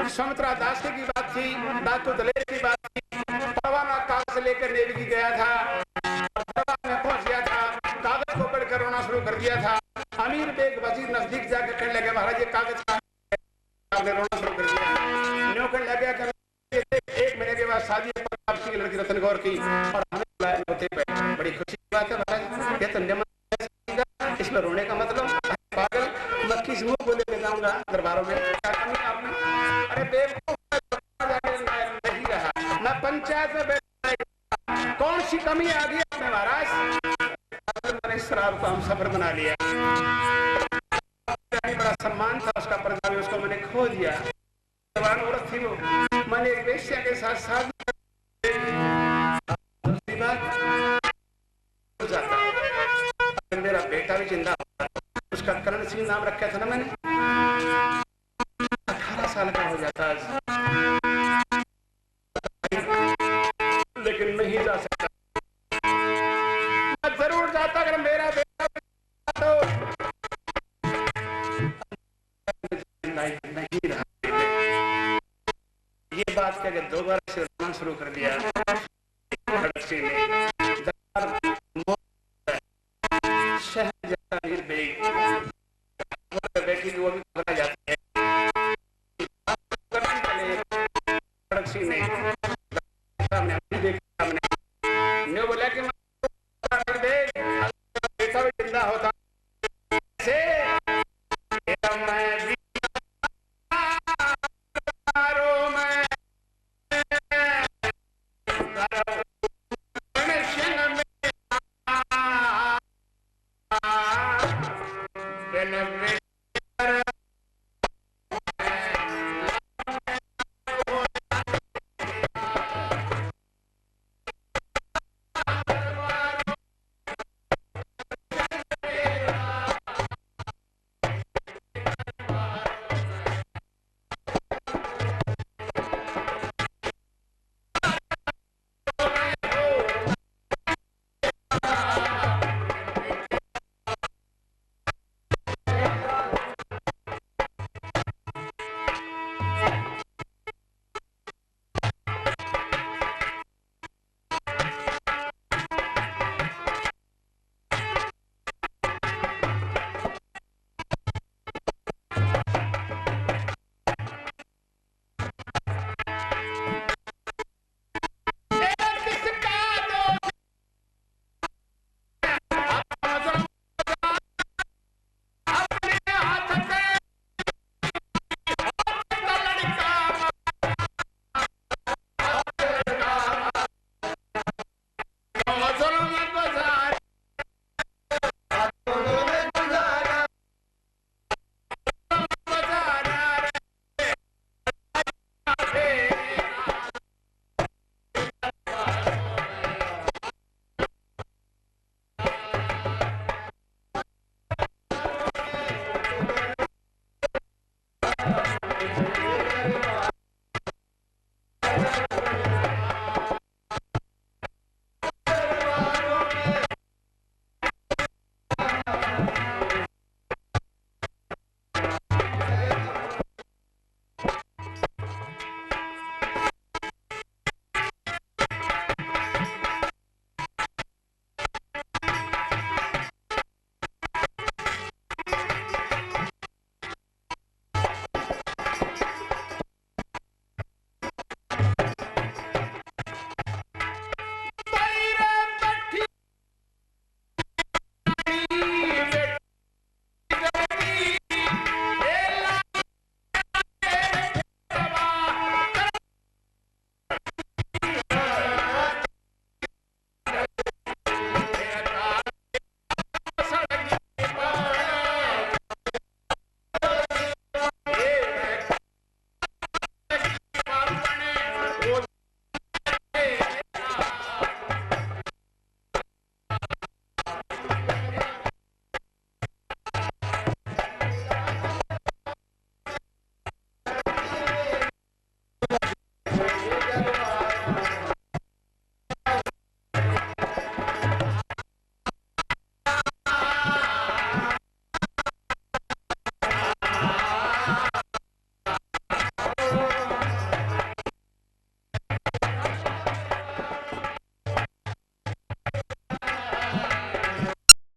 सुमित्रा दास की बात थी, डाकू दलेर की बात थी, परवाना कागज लेकर नेवी गया था, में पहुंच गया था, कागज को पढ़कर रोना शुरू कर दिया था। अमीर बेग वजीर नजदीक जाकर कहने लगे महाराज ये कागज का, आपने रोना शुरू कर दिया। न्यू कहने लगा कि 1 महीने के बाद शादी आपकी लड़की रतन गौर की और हमें बुलाए होते पे, बड़ी खुशी की बात है महाराज, ये तो नियम, इसमें रोने का मतलब पागल, मैं किस मुंह को लेकर जाऊंगा दरबारों में, क्या कमी आपने? अरे बेवकूफ नहीं रहा, मैं पंचायत में बैठ, कौन सी कमी आ गई आपने महाराज? मैंने शराब को हम सफर बना लिया, बड़ा सम्मान था उसका, पर्दा भी उसको मैंने खो दिया, जवान औरत थी वो, मैंने एक वेश्या के साथ शादी, दूसरी बात जाता, मेरा बेटा भी जिंदा होता, उसका करण सिंह नाम रखा था ना मैंने, 18 साल का हो जाता, लेकिन नहीं जा सकता, मैं जरूर जाता अगर मेरा बेटा तो नहीं रहा। ये बात कह के दोबारा से रोना शुरू कर दिया। शहर जाता बेटी वो भी पकड़ा जाती है,